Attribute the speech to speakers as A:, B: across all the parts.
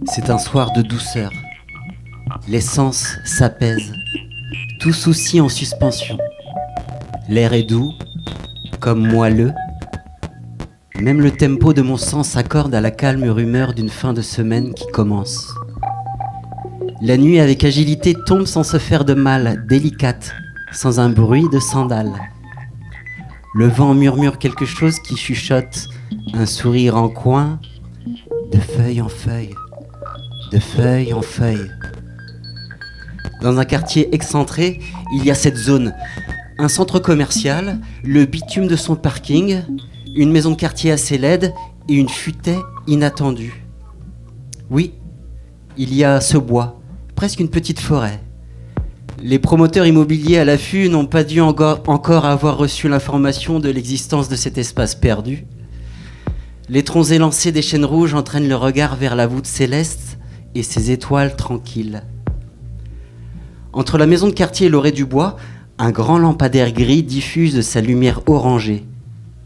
A: C'est un soir de douceur. L'essence s'apaise, tout souci en suspension. L'air est doux, comme moelleux. Même le tempo de mon sang s'accorde à la calme rumeur d'une fin de semaine qui commence. La nuit avec agilité tombe sans se faire de mal, délicate, sans un bruit de sandales. Le vent murmure quelque chose qui chuchote, un sourire en coin, de feuille en feuille, de feuille en feuille. Dans un quartier excentré, il y a cette zone. Un centre commercial, le bitume de son parking, une maison de quartier assez laide et une futaie inattendue. Oui, il y a ce bois, presque une petite forêt. Les promoteurs immobiliers à l'affût n'ont pas dû encore avoir reçu l'information de l'existence de cet espace perdu. Les troncs élancés des chênes rouges entraînent le regard vers la voûte céleste et ses étoiles tranquilles. Entre la maison de quartier et l'orée du bois, un grand lampadaire gris diffuse sa lumière orangée.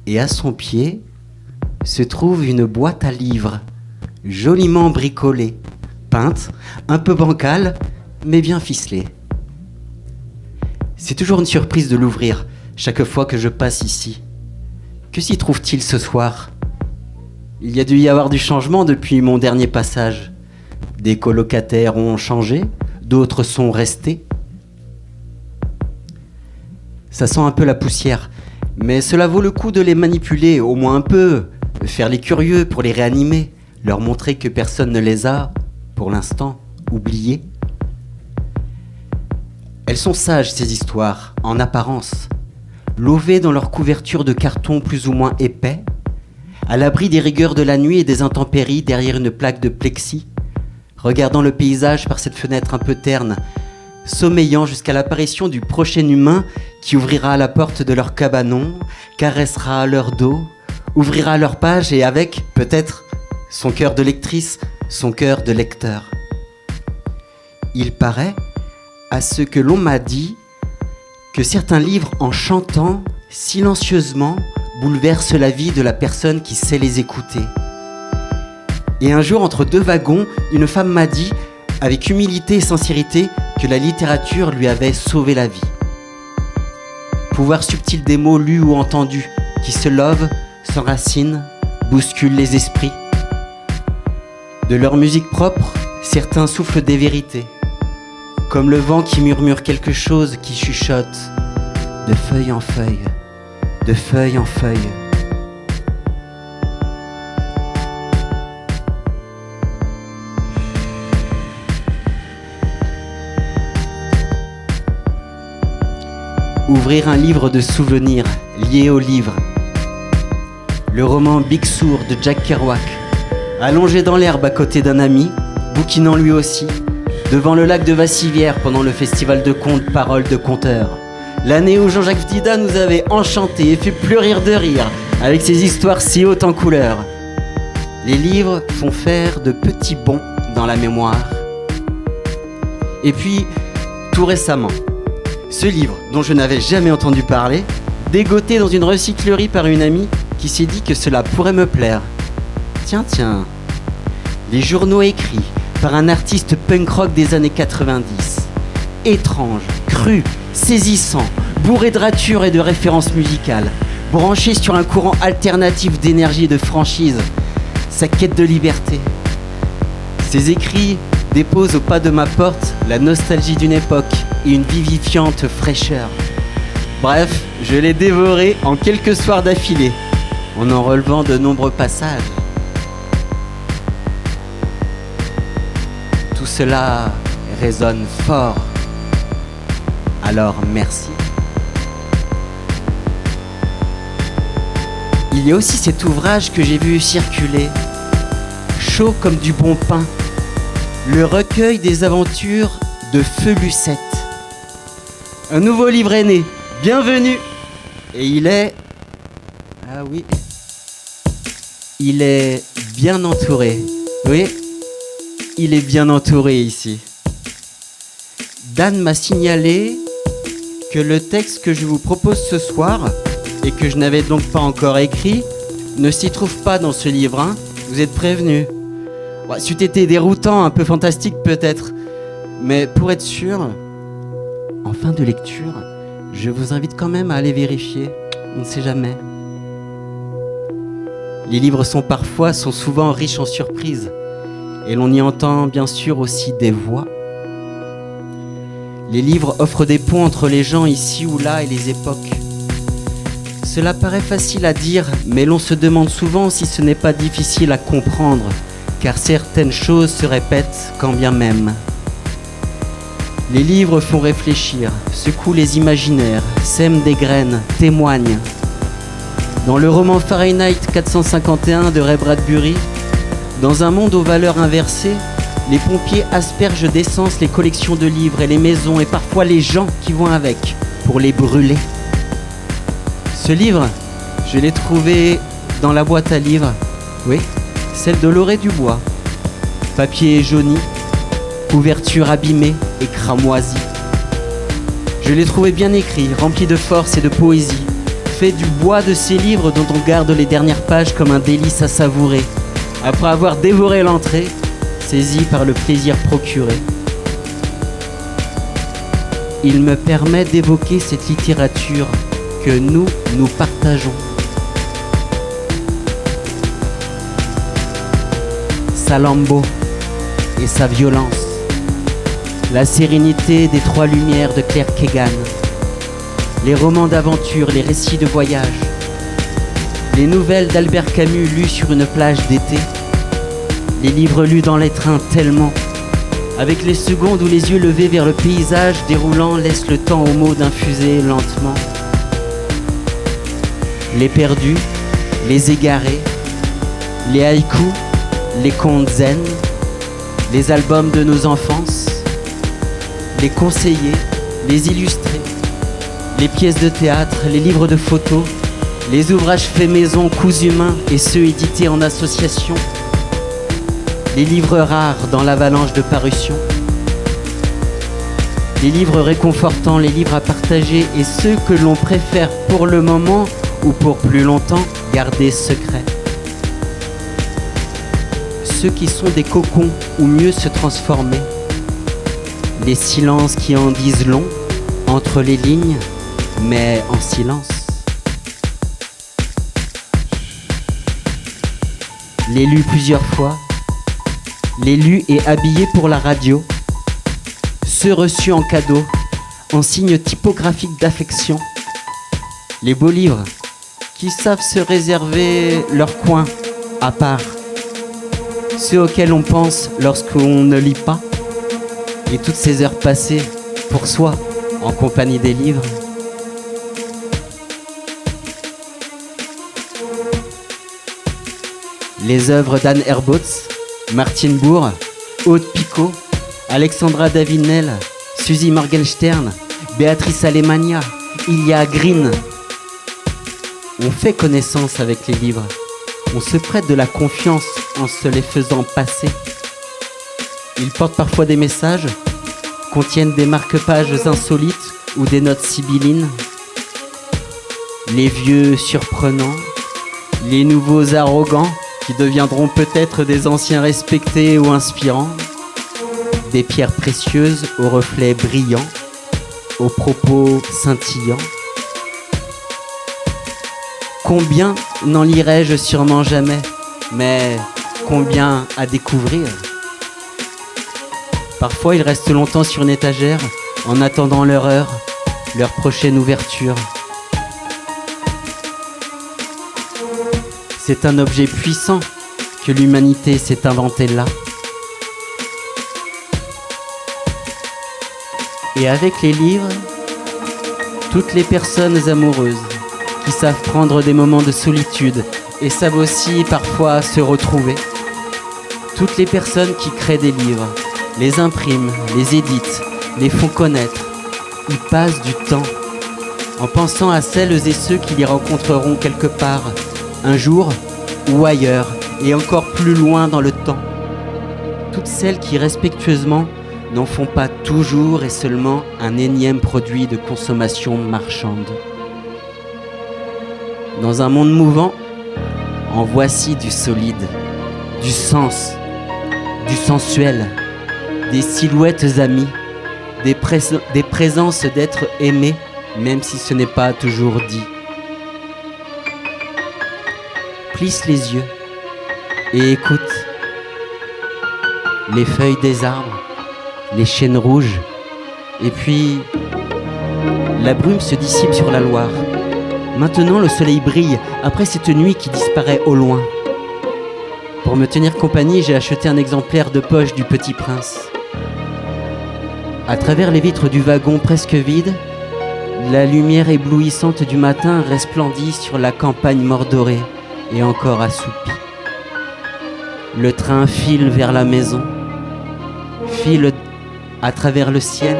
A: Et à son pied se trouve une boîte à livres, joliment bricolée, peinte, un peu bancale, mais bien ficelée. C'est toujours une surprise de l'ouvrir, chaque fois que je passe ici. Que s'y trouve-t-il ce soir ? Il y a dû y avoir du changement depuis mon dernier passage. Des colocataires ont changé, d'autres sont restés. Ça sent un peu la poussière, mais cela vaut le coup de les manipuler, au moins un peu, de faire les curieux pour les réanimer, leur montrer que personne ne les a, pour l'instant, oubliés. Elles sont sages, ces histoires, en apparence, lovées dans leur couverture de carton plus ou moins épais, à l'abri des rigueurs de la nuit et des intempéries derrière une plaque de plexi, regardant le paysage par cette fenêtre un peu terne, sommeillant jusqu'à l'apparition du prochain humain qui ouvrira la porte de leur cabanon, caressera leur dos, ouvrira leur page et avec, peut-être, son cœur de lectrice, son cœur de lecteur. Il paraît, à ce que l'on m'a dit, que certains livres, en chantant, silencieusement, bouleversent la vie de la personne qui sait les écouter. Et un jour, entre deux wagons, une femme m'a dit, avec humilité et sincérité, que la littérature lui avait sauvé la vie. Pouvoir subtil des mots lus ou entendus, qui se lovent, s'enracinent, bousculent les esprits. De leur musique propre, certains soufflent des vérités, comme le vent qui murmure quelque chose qui chuchote, de feuille en feuille, de feuille en feuille. Ouvrir un livre de souvenirs lié au livre. Le roman Big Sur de Jack Kerouac, allongé dans l'herbe à côté d'un ami, bouquinant lui aussi, devant le lac de Vassivière pendant le festival de contes Paroles de Conteurs. L'année où Jean-Jacques Dida nous avait enchantés et fait pleurir de rire avec ses histoires si hautes en couleurs. Les livres font faire de petits bonds dans la mémoire. Et puis, tout récemment, ce livre, dont je n'avais jamais entendu parler, dégoté dans une recyclerie par une amie qui s'est dit que cela pourrait me plaire. Tiens, les journaux écrits par un artiste punk rock des années 90. Étrange, cru, saisissant, bourré de ratures et de références musicales, branché sur un courant alternatif d'énergie et de franchise, sa quête de liberté. Ses écrits déposent au pas de ma porte la nostalgie d'une époque et une vivifiante fraîcheur. Bref, je l'ai dévoré en quelques soirs d'affilée, en relevant de nombreux passages. Tout cela résonne fort. Alors merci. Il y a aussi cet ouvrage que j'ai vu circuler, chaud comme du bon pain, le recueil des aventures de Feu Lucette. Un nouveau livre est né, bienvenue. Et il est... Ah oui... Il est bien entouré. Oui, il est bien entouré ici. Dan m'a signalé que le texte que je vous propose ce soir, et que je n'avais donc pas encore écrit, ne s'y trouve pas dans ce livre, hein. Vous êtes prévenus. Ouais, c'eût été déroutant, un peu fantastique peut-être. Mais pour être sûr, en fin de lecture, je vous invite quand même à aller vérifier. On ne sait jamais. Les livres sont souvent riches en surprises. Et l'on y entend bien sûr aussi des voix. Les livres offrent des ponts entre les gens ici ou là et les époques. Cela paraît facile à dire, mais l'on se demande souvent si ce n'est pas difficile à comprendre, car certaines choses se répètent quand bien même. Les livres font réfléchir, secouent les imaginaires, sèment des graines, témoignent. Dans le roman Fahrenheit 451 de Ray Bradbury, dans un monde aux valeurs inversées, les pompiers aspergent d'essence les collections de livres et les maisons et parfois les gens qui vont avec pour les brûler. Ce livre, je l'ai trouvé dans la boîte à livres, oui, celle de Laurée Dubois. Papier jauni, couverture abîmée et cramoisie. Je l'ai trouvé bien écrit, rempli de force et de poésie, fait du bois de ces livres dont on garde les dernières pages comme un délice à savourer, après avoir dévoré l'entrée, saisi par le plaisir procuré. Il me permet d'évoquer cette littérature que nous partageons. Sa lambeau et sa violence, la sérénité des trois lumières de Claire Keegan, les romans d'aventure, les récits de voyage, les nouvelles d'Albert Camus lues sur une plage d'été, les livres lus dans les trains tellement, avec les secondes où les yeux levés vers le paysage déroulant laissent le temps aux mots d'infuser lentement. Les perdus, les égarés, les haïkus, les contes zen, les albums de nos enfances, les conseillers, les illustrés, les pièces de théâtre, les livres de photos, les ouvrages faits maison, cousus main et ceux édités en association, les livres rares dans l'avalanche de parutions, les livres réconfortants, les livres à partager et ceux que l'on préfère pour le moment ou pour plus longtemps garder secrets. Ceux qui sont des cocons ou mieux se transformer. Les silences qui en disent long, entre les lignes, mais en silence. Les lus plusieurs fois, les lus et habillés pour la radio, ceux reçus en cadeau, en signe typographique d'affection. Les beaux livres qui savent se réserver leur coin à part, ceux auxquels on pense lorsqu'on ne lit pas, et toutes ces heures passées pour soi en compagnie des livres. Les œuvres d'Anne Herbotz, Martine Bourg, Aude Picot, Alexandra Davinel, Suzy Morgenstern, Béatrice Alemania, Ilia Green. On fait connaissance avec les livres. On se prête de la confiance en se les faisant passer. Ils portent parfois des messages, contiennent des marque-pages insolites ou des notes sibyllines. Les vieux surprenants, les nouveaux arrogants qui deviendront peut-être des anciens respectés ou inspirants. Des pierres précieuses aux reflets brillants, aux propos scintillants. Combien n'en lirai-je sûrement jamais, mais combien à découvrir. Parfois, ils restent longtemps sur une étagère, en attendant leur heure, leur prochaine ouverture. C'est un objet puissant que l'humanité s'est inventée là. Et avec les livres, toutes les personnes amoureuses qui savent prendre des moments de solitude et savent aussi parfois se retrouver. Toutes les personnes qui créent des livres, les impriment, les éditent, les font connaître. Ils passent du temps en pensant à celles et ceux qui les rencontreront quelque part, un jour ou ailleurs, et encore plus loin dans le temps. Toutes celles qui respectueusement n'en font pas toujours et seulement un énième produit de consommation marchande. Dans un monde mouvant, en voici du solide, du sens, du sensuel, des silhouettes amies, des présences d'êtres aimés, même si ce n'est pas toujours dit. Plisse les yeux et écoute les feuilles des arbres, les chênes rouges, et puis la brume se dissipe sur la Loire. Maintenant le soleil brille après cette nuit qui disparaît au loin. Pour me tenir compagnie, j'ai acheté un exemplaire de poche du Petit Prince. À travers les vitres du wagon presque vide, la lumière éblouissante du matin resplendit sur la campagne mordorée et encore assoupie. Le train file vers la maison, file à travers le ciel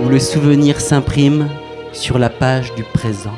A: où le souvenir s'imprime sur la page du présent.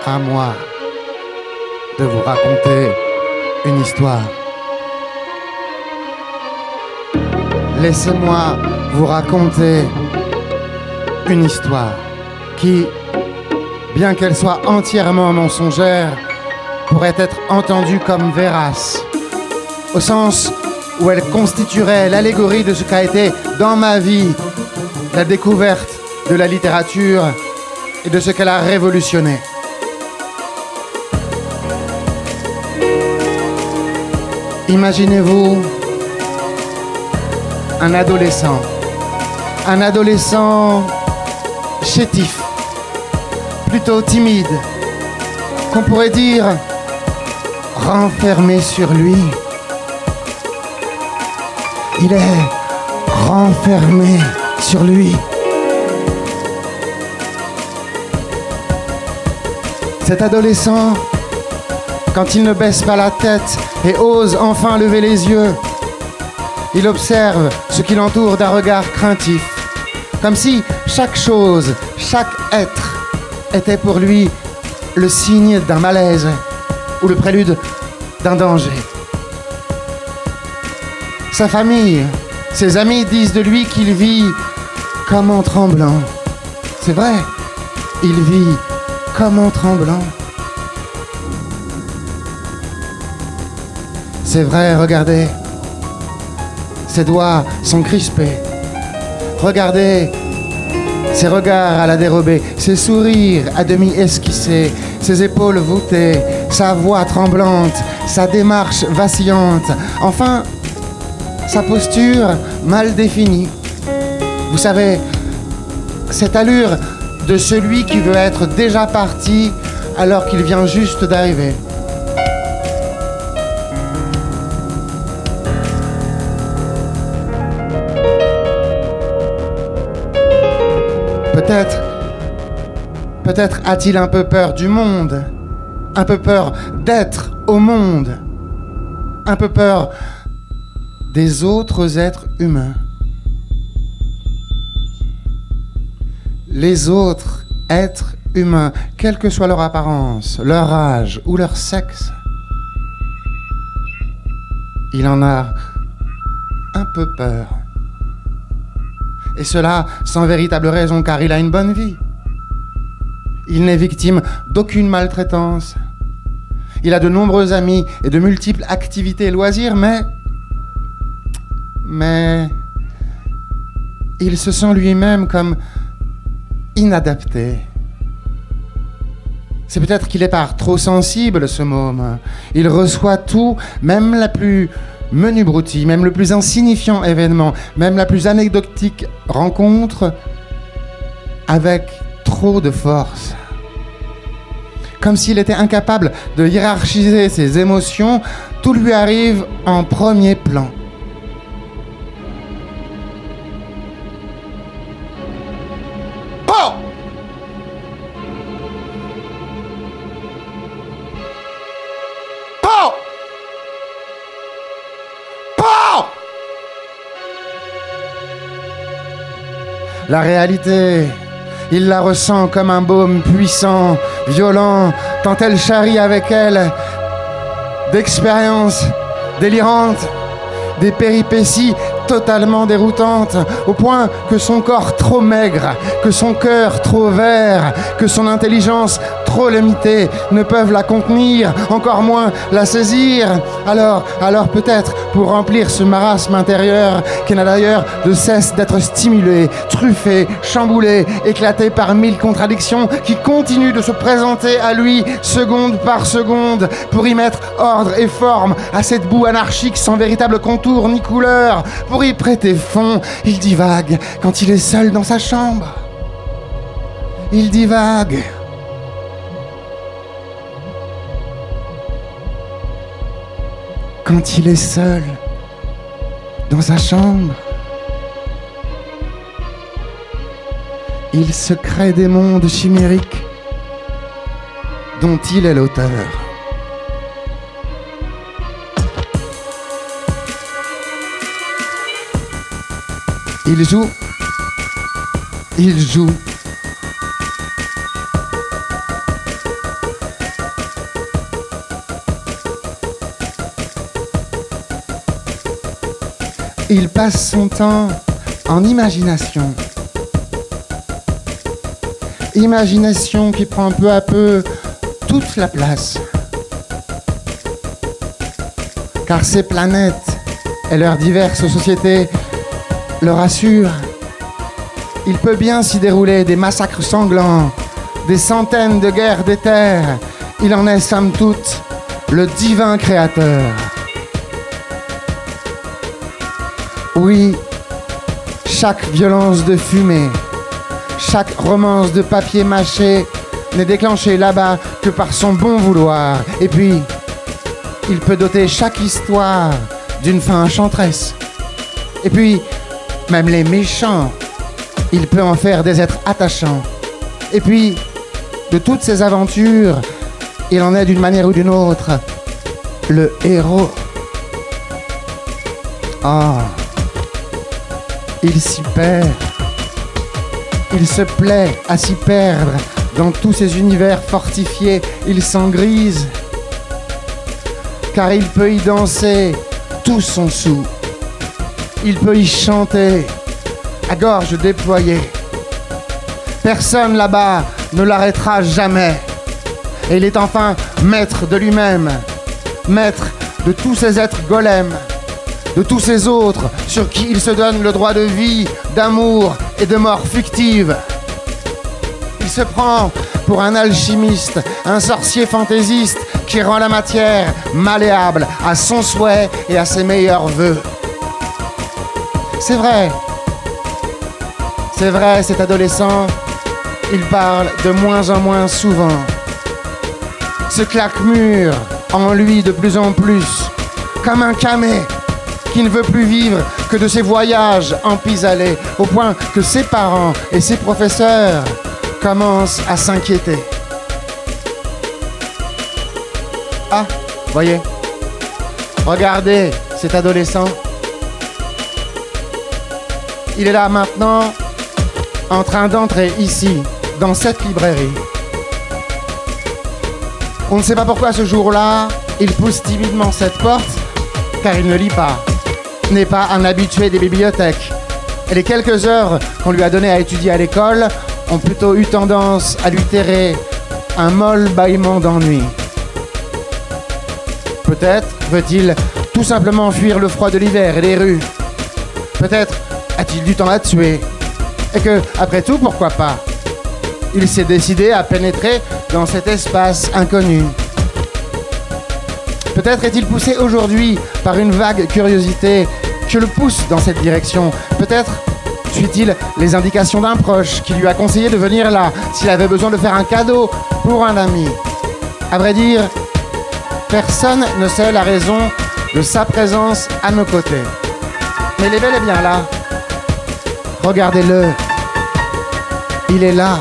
B: À moi de vous raconter une histoire. Laissez-moi vous raconter une histoire qui, bien qu'elle soit entièrement mensongère, pourrait être entendue comme vérace, au sens où elle constituerait l'allégorie de ce qu'a été dans ma vie la découverte de la littérature et de ce qu'elle a révolutionné. Imaginez-vous un adolescent chétif, plutôt timide, qu'on pourrait dire renfermé sur lui. Il est renfermé sur lui. Cet adolescent, quand il ne baisse pas la tête et ose enfin lever les yeux, il observe ce qui l'entoure d'un regard craintif, comme si chaque chose, chaque être était pour lui le signe d'un malaise ou le prélude d'un danger. Sa famille, ses amis disent de lui qu'il vit comme en tremblant. C'est vrai, il vit comme en tremblant. C'est vrai, regardez, ses doigts sont crispés. Regardez ses regards à la dérobée, ses sourires à demi esquissés, ses épaules voûtées, sa voix tremblante, sa démarche vacillante, enfin, sa posture mal définie. Vous savez, cette allure de celui qui veut être déjà parti alors qu'il vient juste d'arriver. Peut-être a-t-il un peu peur du monde, un peu peur d'être au monde, un peu peur des autres êtres humains. Les autres êtres humains, quelle que soit leur apparence, leur âge ou leur sexe, il en a un peu peur. Et cela sans véritable raison, car il a une bonne vie. Il n'est victime d'aucune maltraitance. Il a de nombreux amis et de multiples activités et loisirs, mais il se sent lui-même comme inadapté. C'est peut-être qu'il est par trop sensible, ce môme. Il reçoit tout, même la plus menue broutille, même le plus insignifiant événement, même la plus anecdotique rencontre, avec trop de force. comme s'il était incapable de hiérarchiser ses émotions, tout lui arrive en premier plan. Oh! Oh! Oh! La réalité, il la ressent comme un baume puissant, violent, tant elle charrie avec elle d'expériences délirantes, des péripéties totalement déroutantes, au point que son corps trop maigre, que son cœur trop vert, que son intelligence trop limitée ne peuvent la contenir, encore moins la saisir. Alors peut-être, pour remplir ce marasme intérieur qui n'a d'ailleurs de cesse d'être stimulé, truffé, chamboulé, éclaté par mille contradictions qui continuent de se présenter à lui seconde par seconde, pour y mettre ordre et forme à cette boue anarchique sans véritable contour ni couleur, pour y prêter fond, il divague quand il est seul dans sa chambre. Il divague. Quand il est seul dans sa chambre, il se crée des mondes chimériques dont il est l'auteur. Il joue. Il passe son temps en imagination. Imagination qui prend peu à peu toute la place. Car ces planètes et leurs diverses sociétés le rassurent. Il peut bien s'y dérouler des massacres sanglants, des centaines de guerres des terres. Il en est, somme toute, le divin créateur. Oui, chaque violence de fumée, chaque romance de papier mâché n'est déclenchée là-bas que par son bon vouloir. Et puis, il peut doter chaque histoire d'une fin enchanteresse. Et puis, même les méchants, il peut en faire des êtres attachants. Et puis, de toutes ces aventures, il en est d'une manière ou d'une autre le héros. Ah, il s'y perd. Il se plaît à s'y perdre dans tous ces univers fortifiés. Il s'en grise, car il peut y danser tout son sou. Il peut y chanter à gorge déployée. Personne là-bas ne l'arrêtera jamais. Et il est enfin maître de lui-même, maître de tous ces êtres golems, de tous ces autres sur qui il se donne le droit de vie, d'amour et de mort fictive. Il se prend pour un alchimiste, un sorcier fantaisiste qui rend la matière malléable à son souhait et à ses meilleurs vœux. C'est vrai, cet adolescent, il parle de moins en moins souvent. Se claque-mûre en lui de plus en plus, comme un camé qui ne veut plus vivre que de ses voyages empis-allés, au point que ses parents et ses professeurs commencent à s'inquiéter. Ah, voyez, regardez cet adolescent. Il est là maintenant, en train d'entrer ici, dans cette librairie. On ne sait pas pourquoi ce jour-là, il pousse timidement cette porte, car il ne lit pas, n'est pas un habitué des bibliothèques. Et les quelques heures qu'on lui a données à étudier à l'école ont plutôt eu tendance à lui terrer un molle bâillement d'ennui. Peut-être veut-il tout simplement fuir le froid de l'hiver et les rues. Peut-être a-t-il du temps à tuer. Et que, après tout, pourquoi pas? Il s'est décidé à pénétrer dans cet espace inconnu. Peut-être est-il poussé aujourd'hui par une vague curiosité qui le pousse dans cette direction. Peut-être suit-il les indications d'un proche qui lui a conseillé de venir là s'il avait besoin de faire un cadeau pour un ami. À vrai dire, personne ne sait la raison de sa présence à nos côtés. Mais il est bel et bien là. Regardez-le. Il est là.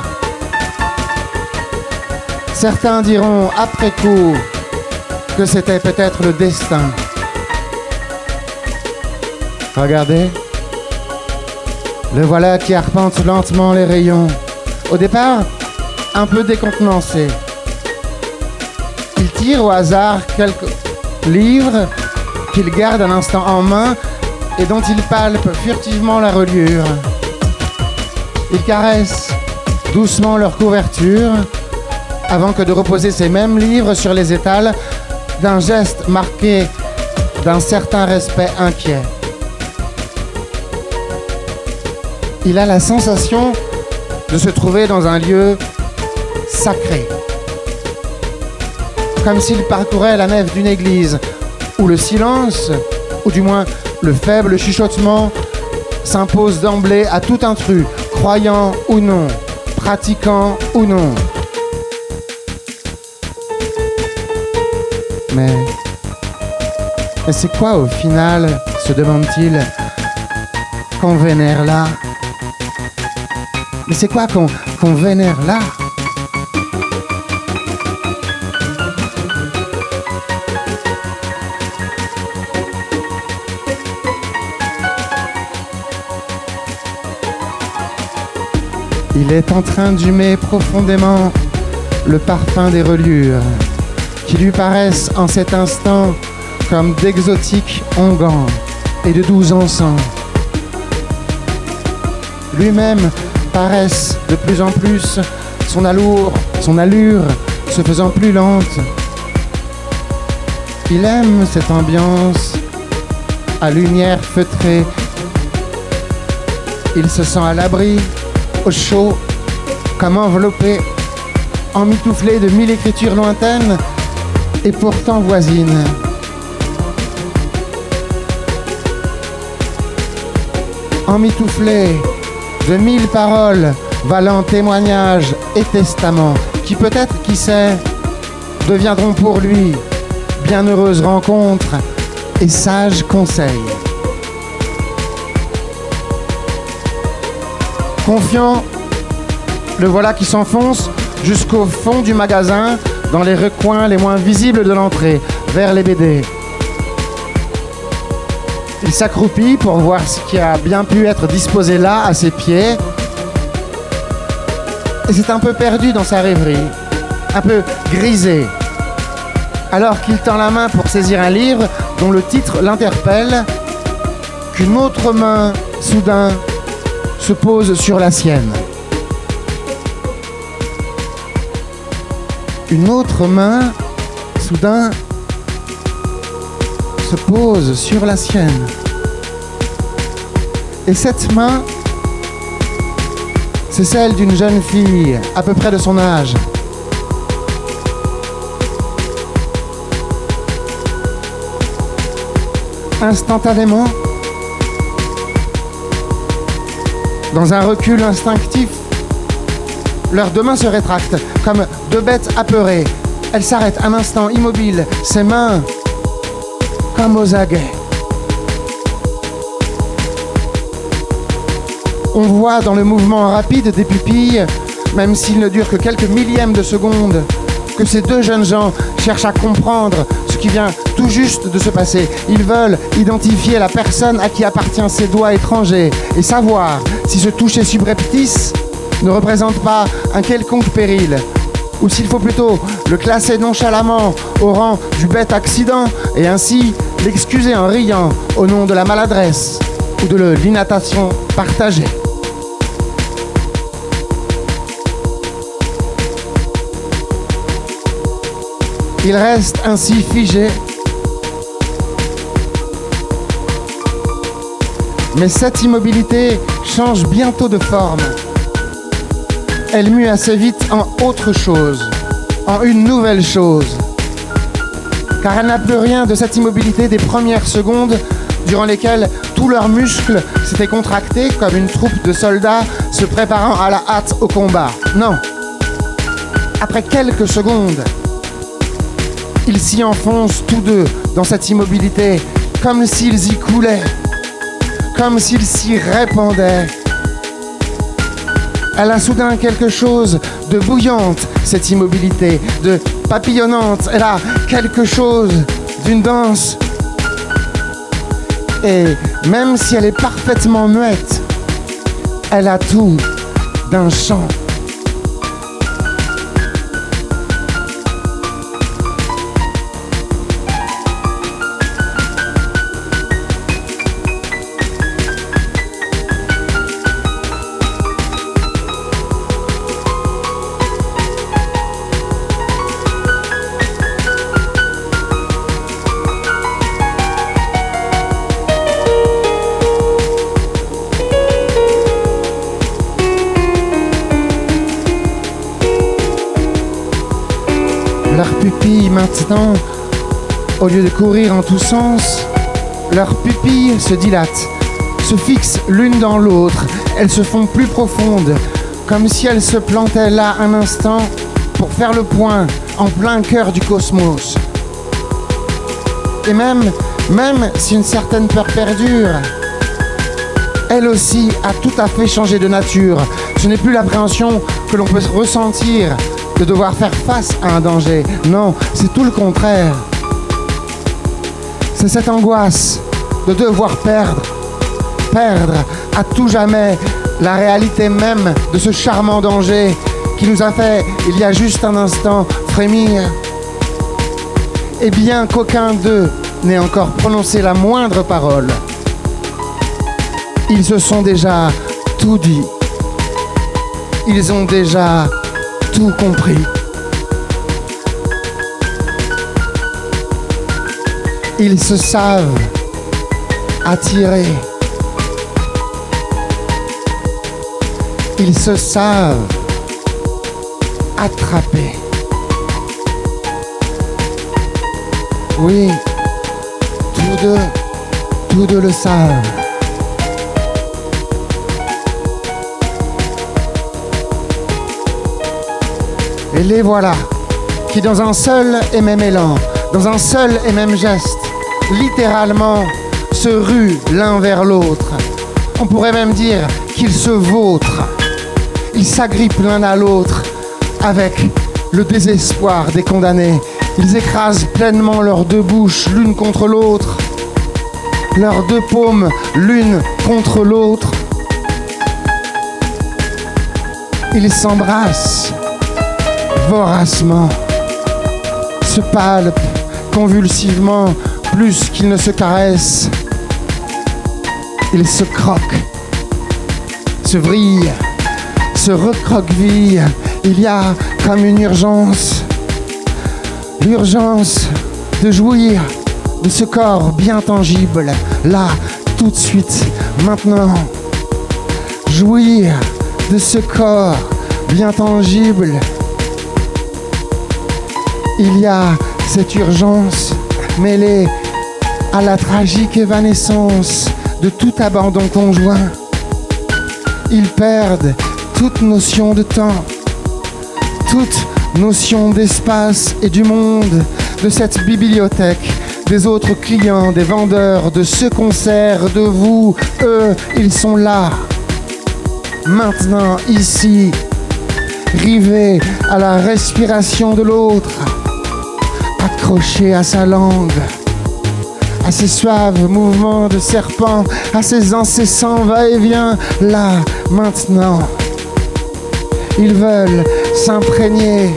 B: Certains diront après coup que c'était peut-être le destin. Regardez. Le voilà qui arpente lentement les rayons. Au départ, un peu décontenancé. Il tire au hasard quelques livres qu'il garde un instant en main et dont il palpe furtivement la reliure. Il caresse doucement leur couverture avant que de reposer ces mêmes livres sur les étals d'un geste marqué d'un certain respect inquiet. Il a la sensation de se trouver dans un lieu sacré. Comme s'il parcourait la nef d'une église où le silence, ou du moins le faible chuchotement, s'impose d'emblée à tout intrus, croyant ou non, pratiquant ou non. Mais c'est quoi au final, se demande-t-il, qu'on vénère là? Mais c'est quoi qu'on vénère là? Il est en train d'humer profondément le parfum des reliures qui lui paraissent en cet instant comme d'exotiques onguents et de doux encens. Lui-même paraisse de plus en plus, son allure se faisant plus lente. Il aime cette ambiance à lumière feutrée. Il se sent à l'abri, au chaud, comme enveloppé, emmitouflé de 1000 écritures lointaines et pourtant voisines. Emmitouflé de 1000 paroles valant témoignages et testaments qui peut-être, qui sait, deviendront pour lui bienheureuses rencontres et sages conseils. Confiant, le voilà qui s'enfonce jusqu'au fond du magasin, dans les recoins les moins visibles de l'entrée, vers les BD. Il s'accroupit pour voir ce qui a bien pu être disposé là, à ses pieds. Et c'est un peu perdu dans sa rêverie, un peu grisé. Alors qu'il tend la main pour saisir un livre dont le titre l'interpelle, qu'une autre main, soudain, se pose sur la sienne. Une autre main, soudain, se pose sur la sienne. Et cette main, c'est celle d'une jeune fille, à peu près de son âge. Instantanément, dans un recul instinctif, leurs deux mains se rétractent, comme deux bêtes apeurées. Elles s'arrêtent un instant immobiles, ses mains comme aux aguets. On voit dans le mouvement rapide des pupilles, même s'il ne dure que quelques millièmes de seconde, que ces deux jeunes gens cherchent à comprendre ce qui vient tout juste de se passer. Ils veulent identifier la personne à qui appartient ces doigts étrangers et savoir si ce toucher subreptice ne représente pas un quelconque péril, ou s'il faut plutôt le classer nonchalamment au rang du bête accident et ainsi l'excuser en riant au nom de la maladresse ou de l'inattention partagée. Il reste ainsi figé. Mais cette immobilité change bientôt de forme. Elle mue assez vite en autre chose, en une nouvelle chose. Car elle n'a plus rien de cette immobilité des premières secondes durant lesquelles tous leurs muscles s'étaient contractés comme une troupe de soldats se préparant à la hâte au combat. Non. Après quelques secondes, Ils s'y enfoncent tous deux dans cette immobilité, comme s'ils y coulaient, comme s'ils s'y répandaient. Elle a soudain quelque chose de bouillante, cette immobilité, de papillonnante. Elle a quelque chose d'une danse. Et même si elle est parfaitement muette, elle a tout d'un chant. Leurs pupilles maintenant, au lieu de courir en tous sens, leurs pupilles se dilatent, se fixent l'une dans l'autre. Elles se font plus profondes, comme si elles se plantaient là un instant pour faire le point en plein cœur du cosmos. Et même si une certaine peur perdure, elle aussi a tout à fait changé de nature. Ce n'est plus l'appréhension que l'on peut ressentir de devoir faire face à un danger. Non, c'est tout le contraire. C'est cette angoisse de devoir perdre à tout jamais la réalité même de ce charmant danger qui nous a fait, il y a juste un instant, frémir. Et bien qu'aucun d'eux n'ait encore prononcé la moindre parole, ils se sont déjà tout dit. Ils ont déjà tout compris. Ils se savent attirer. Ils se savent attraper. Oui, tous deux le savent. Et les voilà, qui dans un seul et même élan, dans un seul et même geste, littéralement, se ruent l'un vers l'autre. On pourrait même dire qu'ils se vautrent. Ils s'agrippent l'un à l'autre avec le désespoir des condamnés. Ils écrasent pleinement leurs deux bouches l'une contre l'autre, leurs deux paumes l'une contre l'autre. Ils s'embrassent voracement, se palpent convulsivement plus qu'ils ne se caressent. Ils se croquent, se vrillent, se recroquevillent. Il y a comme une urgence, l'urgence de jouir de ce corps bien tangible, là, tout de suite, maintenant. Jouir de ce corps bien tangible. Il y a cette urgence mêlée à la tragique évanescence de tout abandon conjoint. Ils perdent toute notion de temps, toute notion d'espace et du monde, de cette bibliothèque, des autres clients, des vendeurs, de ce concert, de vous. Eux, ils sont là, maintenant, ici, rivés à la respiration de l'autre, accrochés à sa langue, à ses suaves mouvements de serpent, à ses incessants va-et-vient, là, maintenant. Ils veulent s'imprégner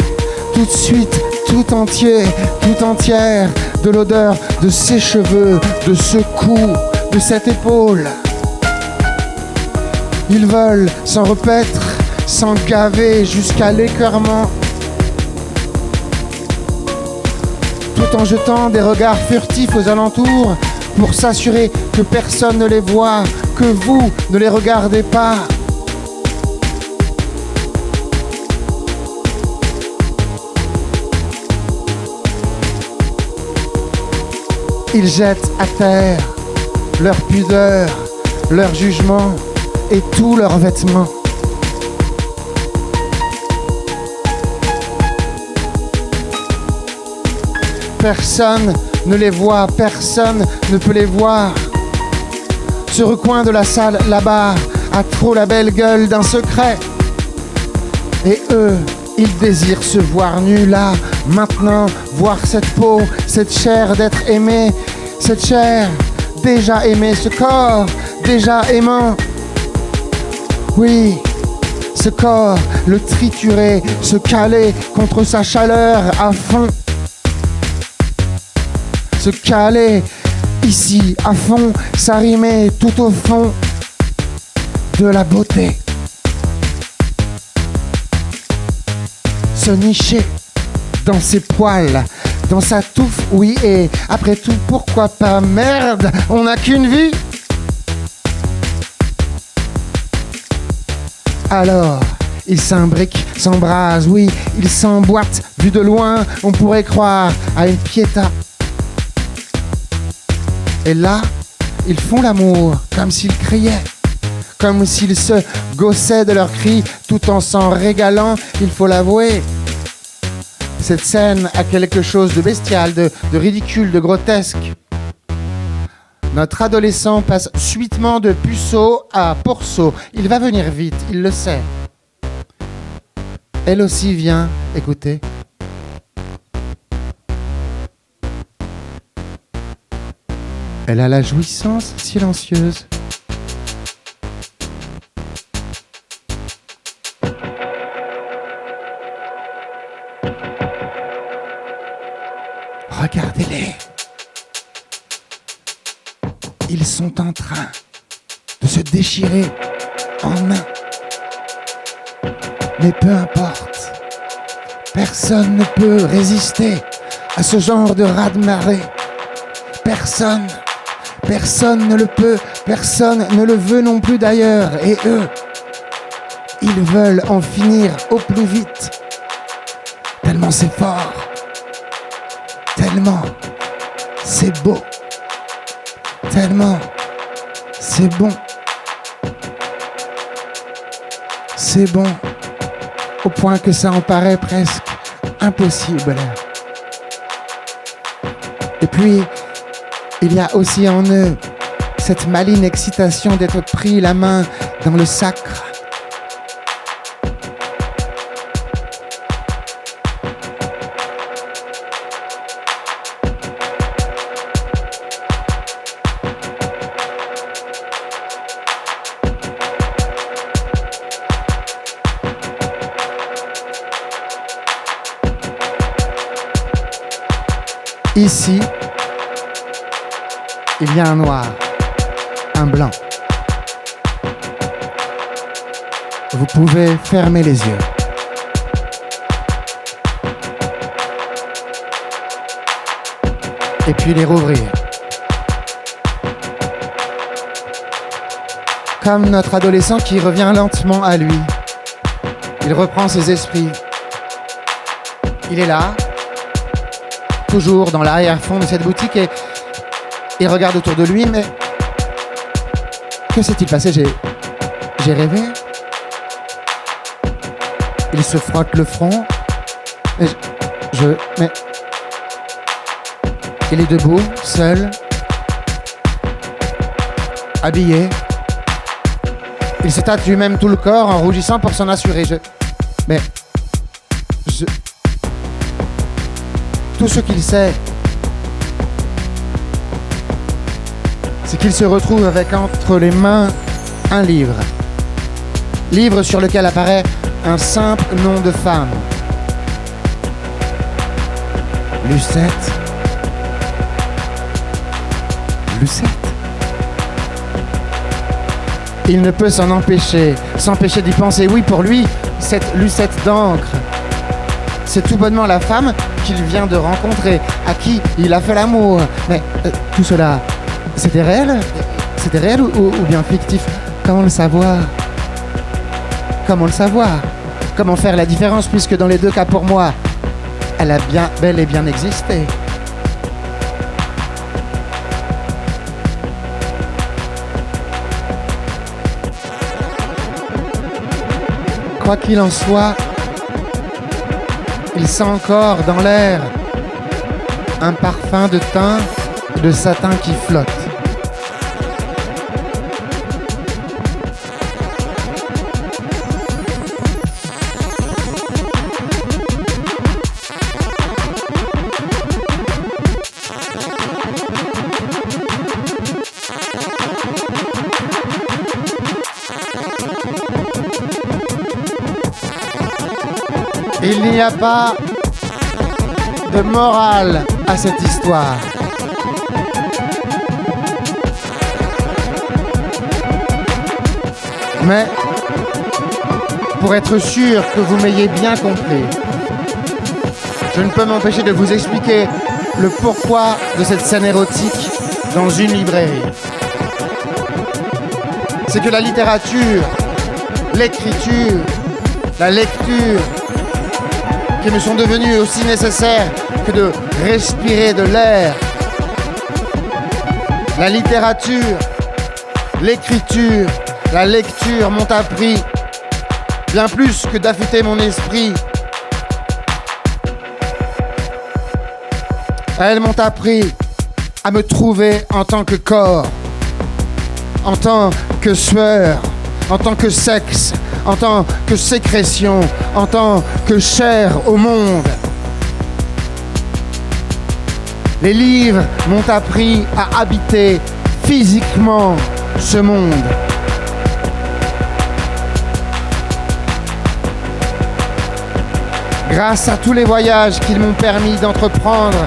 B: tout de suite, tout entier, tout entière, de l'odeur de ses cheveux, de ce cou, de cette épaule. Ils veulent s'en repaître, s'en gaver jusqu'à l'écœurement, tout en jetant des regards furtifs aux alentours pour s'assurer que personne ne les voit, que vous ne les regardez pas. Ils jettent à terre leur pudeur, leur jugement et tous leurs vêtements. Personne ne les voit, personne ne peut les voir. Ce recoin de la salle là-bas a trop la belle gueule d'un secret. Et eux, ils désirent se voir nus là, maintenant, voir cette peau, cette chair d'être aimé, cette chair déjà aimée, ce corps déjà aimant. Oui, ce corps, le triturer, se caler contre sa chaleur à fond. Se caler ici à fond, s'arrimer tout au fond de la beauté. Se nicher dans ses poils, dans sa touffe, oui, et après tout, pourquoi pas? Merde, on n'a qu'une vie. Alors, il s'imbrique, s'embrase, oui, il s'emboîte. Vu de loin, on pourrait croire à une pietà. Et là, ils font l'amour, comme s'ils criaient, comme s'ils se gaussaient de leurs cris, tout en s'en régalant, il faut l'avouer. Cette scène a quelque chose de bestial, de ridicule, de grotesque. Notre adolescent passe subitement de puceau à pourceau. Il va venir vite, il le sait. Elle aussi vient, écoutez. Elle a la jouissance silencieuse. Regardez-les. Ils sont en train de se déchirer en un. Mais peu importe. Personne ne peut résister à ce genre de raz-de-marée. Personne. Personne ne le peut, personne ne le veut non plus d'ailleurs. Et eux, ils veulent en finir au plus vite. Tellement c'est fort. Tellement c'est beau. Tellement c'est bon. C'est bon. Au point que ça en paraît presque impossible. Et puis, il y a aussi en eux cette maligne excitation d'être pris la main dans le sacre. Ici, il y a un noir, un blanc. Vous pouvez fermer les yeux. Et puis les rouvrir. Comme notre adolescent qui revient lentement à lui. Il reprend ses esprits. Il est là, toujours dans l'arrière-fond de cette boutique et il regarde autour de lui, mais que s'est-il passé? J'ai rêvé. Il se frotte le front. Mais mais il est debout, seul, habillé. Il se tâte lui-même tout le corps en rougissant pour s'en assurer. Tout ce qu'il sait, c'est qu'il se retrouve avec entre les mains un livre. Livre sur lequel apparaît un simple nom de femme. Lucette. Lucette. Il ne peut s'empêcher d'y penser. Oui, pour lui, cette Lucette d'encre, c'est tout bonnement la femme qu'il vient de rencontrer, à qui il a fait l'amour. Mais tout cela, c'était réel? C'était réel ou bien fictif? Comment le savoir? Comment le savoir? Comment faire la différence puisque dans les deux cas pour moi, elle a bel et bien existé. Quoi qu'il en soit, il sent encore dans l'air un parfum de thym et de satin qui flotte. Il n'y a pas de morale à cette histoire. Mais, pour être sûr que vous m'ayez bien compris, je ne peux m'empêcher de vous expliquer le pourquoi de cette scène érotique dans une librairie. C'est que la littérature, l'écriture, la lecture, qui me sont devenus aussi nécessaires que de respirer de l'air. La littérature, l'écriture, la lecture m'ont appris bien plus que d'affûter mon esprit. Elles m'ont appris à me trouver en tant que corps, en tant que sueur, en tant que sexe, en tant que sécrétion, en tant que chair au monde. Les livres m'ont appris à habiter physiquement ce monde. Grâce à tous les voyages qu'ils m'ont permis d'entreprendre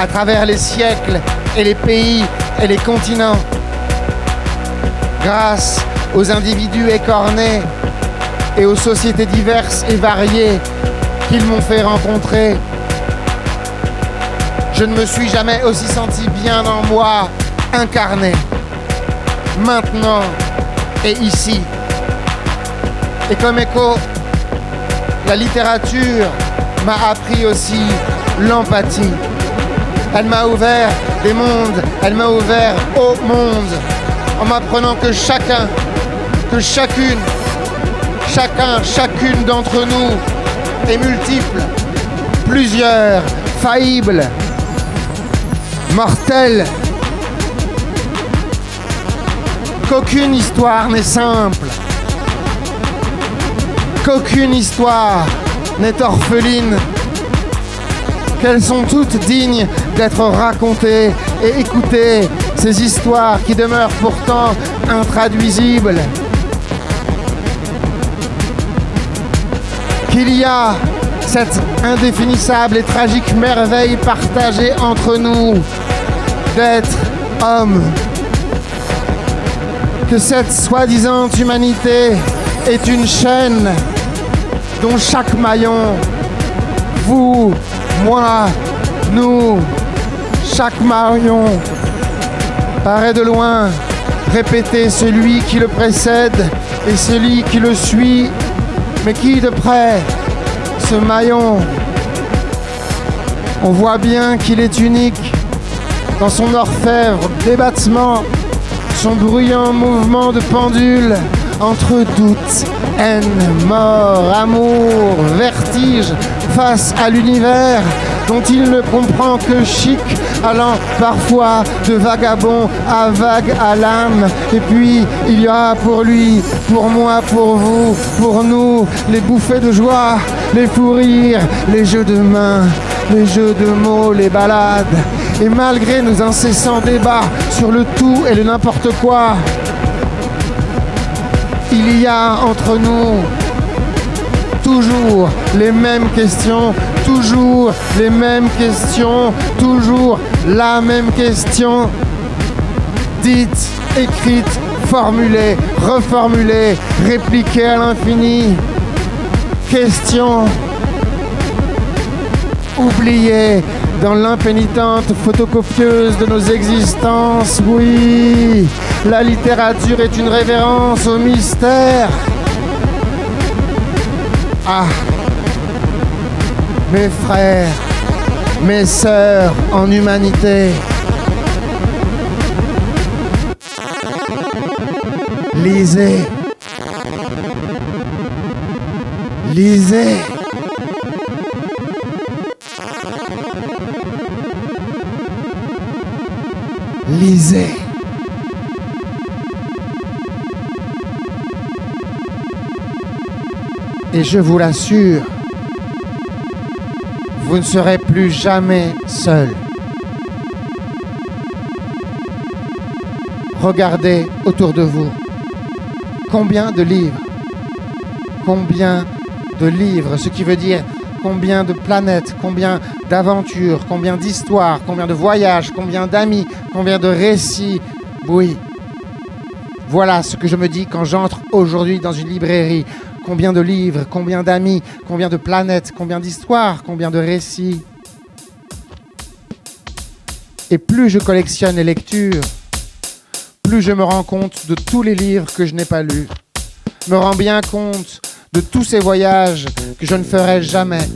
B: à travers les siècles et les pays et les continents, grâce aux individus écornés et aux sociétés diverses et variées qu'ils m'ont fait rencontrer, je ne me suis jamais aussi senti bien en moi, incarné, maintenant et ici. Et comme écho, la littérature m'a appris aussi l'empathie. Elle m'a ouvert des mondes, elle m'a ouvert au monde, en m'apprenant que chacun, que chacune, chacune d'entre nous est multiple, plusieurs, faillible, mortel, qu'aucune histoire n'est simple, qu'aucune histoire n'est orpheline, qu'elles sont toutes dignes d'être racontées et écoutées, ces histoires qui demeurent pourtant intraduisibles. Qu'il y a cette indéfinissable et tragique merveille partagée entre nous d'être homme. Que cette soi-disant humanité est une chaîne dont chaque maillon, vous, moi, nous, chaque maillon paraît de loin répéter celui qui le précède et celui qui le suit, mais qui de près, ce maillon, on voit bien qu'il est unique dans son orfèvre débattement, son bruyant mouvement de pendule entre doute, haine, mort, amour, vertige face à l'univers dont il ne comprend que chic, allant parfois de vagabond à vague à l'âme. Et puis il y aura pour lui, pour moi, pour vous, pour nous, les bouffées de joie, les fous rires, les jeux de mains, les jeux de mots, les balades. Et malgré nos incessants débats sur le tout et le n'importe quoi, il y a entre nous toujours les mêmes questions, toujours les mêmes questions, toujours la même question, dite, écrite, formulée, reformulée, répliquée à l'infini. Question oubliée dans l'impénitente photocopieuse de nos existences. Oui, la littérature est une révérence au mystère. Ah, mes frères, mes sœurs en humanité, lisez, lisez. Lisez. Et je vous l'assure, vous ne serez plus jamais seul. Regardez autour de vous. Combien de livres? Combien de livres? Ce qui veut dire combien de planètes, combien d'aventures, combien d'histoires, combien de voyages, combien d'amis, combien de récits. Oui. Voilà ce que je me dis quand j'entre aujourd'hui dans une librairie. Combien de livres, combien d'amis, combien de planètes, combien d'histoires, combien de récits. Et plus je collectionne les lectures, plus je me rends compte de tous les livres que je n'ai pas lus. Me rends bien compte de tous ces voyages que je ne ferai jamais,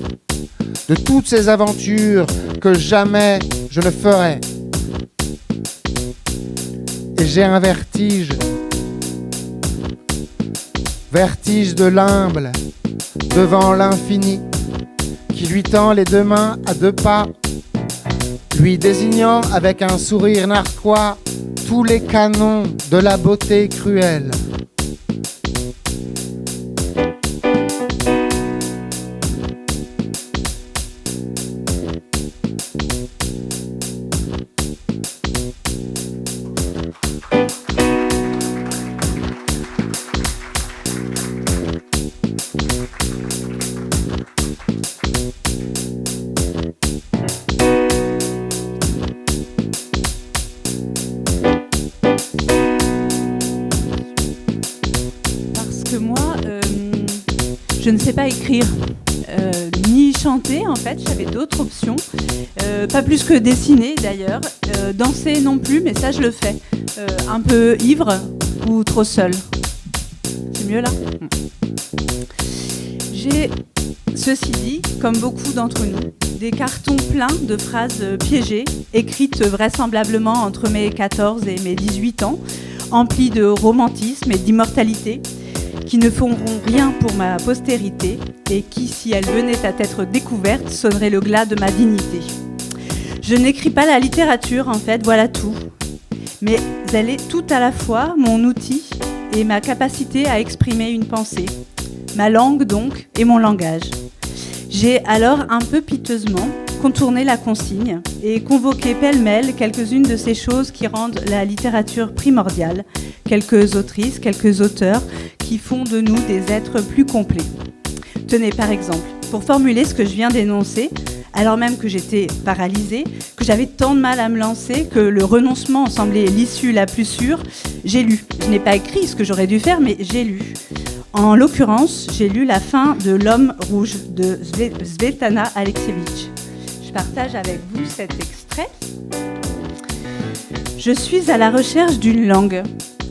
B: de toutes ces aventures que jamais je ne ferai. Et j'ai un vertige de l'humble devant l'infini, qui lui tend les deux mains à deux pas, lui désignant avec un sourire narquois tous les canons de la beauté cruelle.
C: Je ne sais pas écrire, ni chanter en fait, j'avais d'autres options, pas plus que dessiner d'ailleurs, danser non plus, mais ça je le fais, un peu ivre ou trop seul. C'est mieux là ? J'ai, ceci dit, comme beaucoup d'entre nous, des cartons pleins de phrases piégées, écrites vraisemblablement entre mes 14 et mes 18 ans, emplis de romantisme et d'immortalité, qui ne feront rien pour ma postérité et qui, si elles venaient à être découvertes, sonneraient le glas de ma dignité. Je n'écris pas la littérature, en fait, voilà tout. Mais elle est tout à la fois mon outil et ma capacité à exprimer une pensée. Ma langue, donc, et mon langage. J'ai alors un peu piteusement contourné la consigne et convoqué pêle-mêle quelques-unes de ces choses qui rendent la littérature primordiale, quelques autrices, quelques auteurs qui font de nous des êtres plus complets. Tenez, par exemple, pour formuler ce que je viens d'énoncer, alors même que j'étais paralysée, que j'avais tant de mal à me lancer, que le renoncement en semblait l'issue la plus sûre, j'ai lu. Je n'ai pas écrit ce que j'aurais dû faire, mais j'ai lu. En l'occurrence, j'ai lu la fin de L'Homme rouge de Svetlana Alexievitch. Je partage avec vous cet extrait. Je suis à la recherche d'une langue.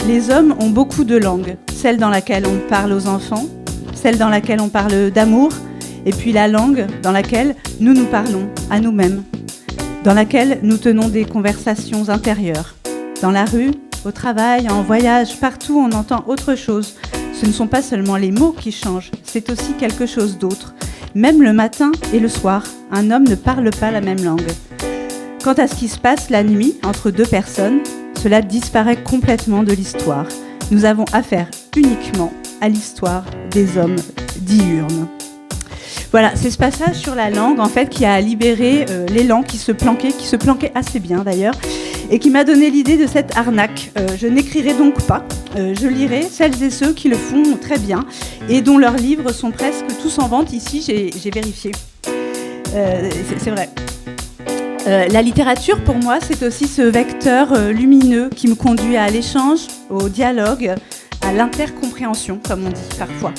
C: Les hommes ont beaucoup de langues. Celle dans laquelle on parle aux enfants, celle dans laquelle on parle d'amour, et puis la langue dans laquelle nous nous parlons à nous-mêmes, dans laquelle nous tenons des conversations intérieures. Dans la rue, au travail, en voyage, partout on entend autre chose. Ce ne sont pas seulement les mots qui changent, c'est aussi quelque chose d'autre. Même le matin et le soir, un homme ne parle pas la même langue. Quant à ce qui se passe la nuit entre deux personnes, cela disparaît complètement de l'histoire. Nous avons affaire uniquement à l'histoire des hommes diurnes. Voilà, c'est ce passage sur la langue en fait qui a libéré l'élan qui se planquait assez bien d'ailleurs, et qui m'a donné l'idée de cette arnaque. Je n'écrirai donc pas, je lirai celles et ceux qui le font très bien et dont leurs livres sont presque tous en vente. Ici, j'ai vérifié. C'est vrai. La littérature, pour moi, c'est aussi ce vecteur lumineux qui me conduit à l'échange, au dialogue, à l'intercompréhension, comme on dit parfois.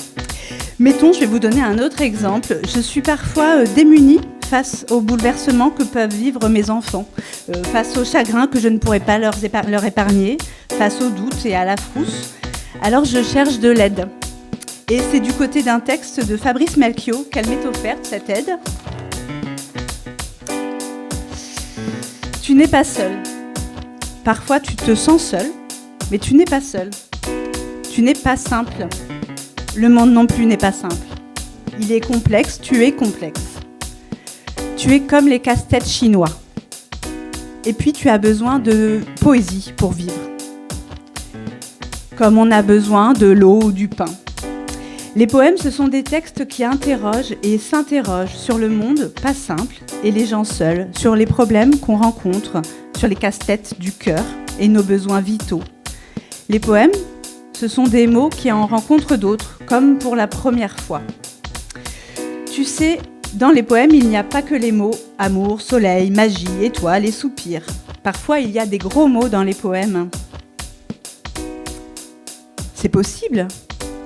C: Mettons, je vais vous donner un autre exemple. Je suis parfois démunie face aux bouleversements que peuvent vivre mes enfants, face au chagrin que je ne pourrais pas leur épargner, face au doute et à la frousse. Alors je cherche de l'aide. Et c'est du côté d'un texte de Fabrice Melchior qu'elle m'est offerte, cette aide. Tu n'es pas seul. Parfois tu te sens seul, mais tu n'es pas seul. Tu n'es pas simple. Le monde non plus n'est pas simple. Il est complexe, tu es complexe. Tu es comme les casse-têtes chinois. Et puis tu as besoin de poésie pour vivre. Comme on a besoin de l'eau ou du pain. Les poèmes, ce sont des textes qui interrogent et s'interrogent sur le monde pas simple et les gens seuls, sur les problèmes qu'on rencontre, sur les casse-têtes du cœur et nos besoins vitaux. Les poèmes, ce sont des mots qui en rencontrent d'autres, comme pour la première fois. Tu sais, dans les poèmes, il n'y a pas que les mots amour, soleil, magie, étoile et soupir. Parfois, il y a des gros mots dans les poèmes. C'est possible ?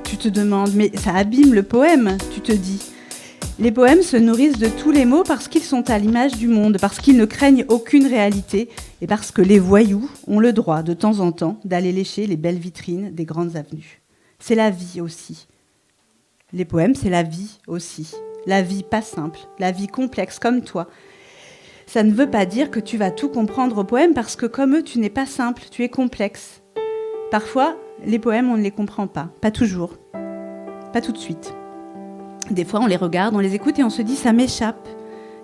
C: Tu te demandes, mais ça abîme le poème, tu te dis. Les poèmes se nourrissent de tous les mots parce qu'ils sont à l'image du monde, parce qu'ils ne craignent aucune réalité et parce que les voyous ont le droit de temps en temps d'aller lécher les belles vitrines des grandes avenues. C'est la vie aussi. Les poèmes, c'est la vie aussi. La vie pas simple, la vie complexe comme toi. Ça ne veut pas dire que tu vas tout comprendre aux poèmes parce que comme eux, tu n'es pas simple, tu es complexe. Parfois, les poèmes, on ne les comprend pas toujours, pas tout de suite. Des fois, on les regarde, on les écoute et on se dit « ça m'échappe ».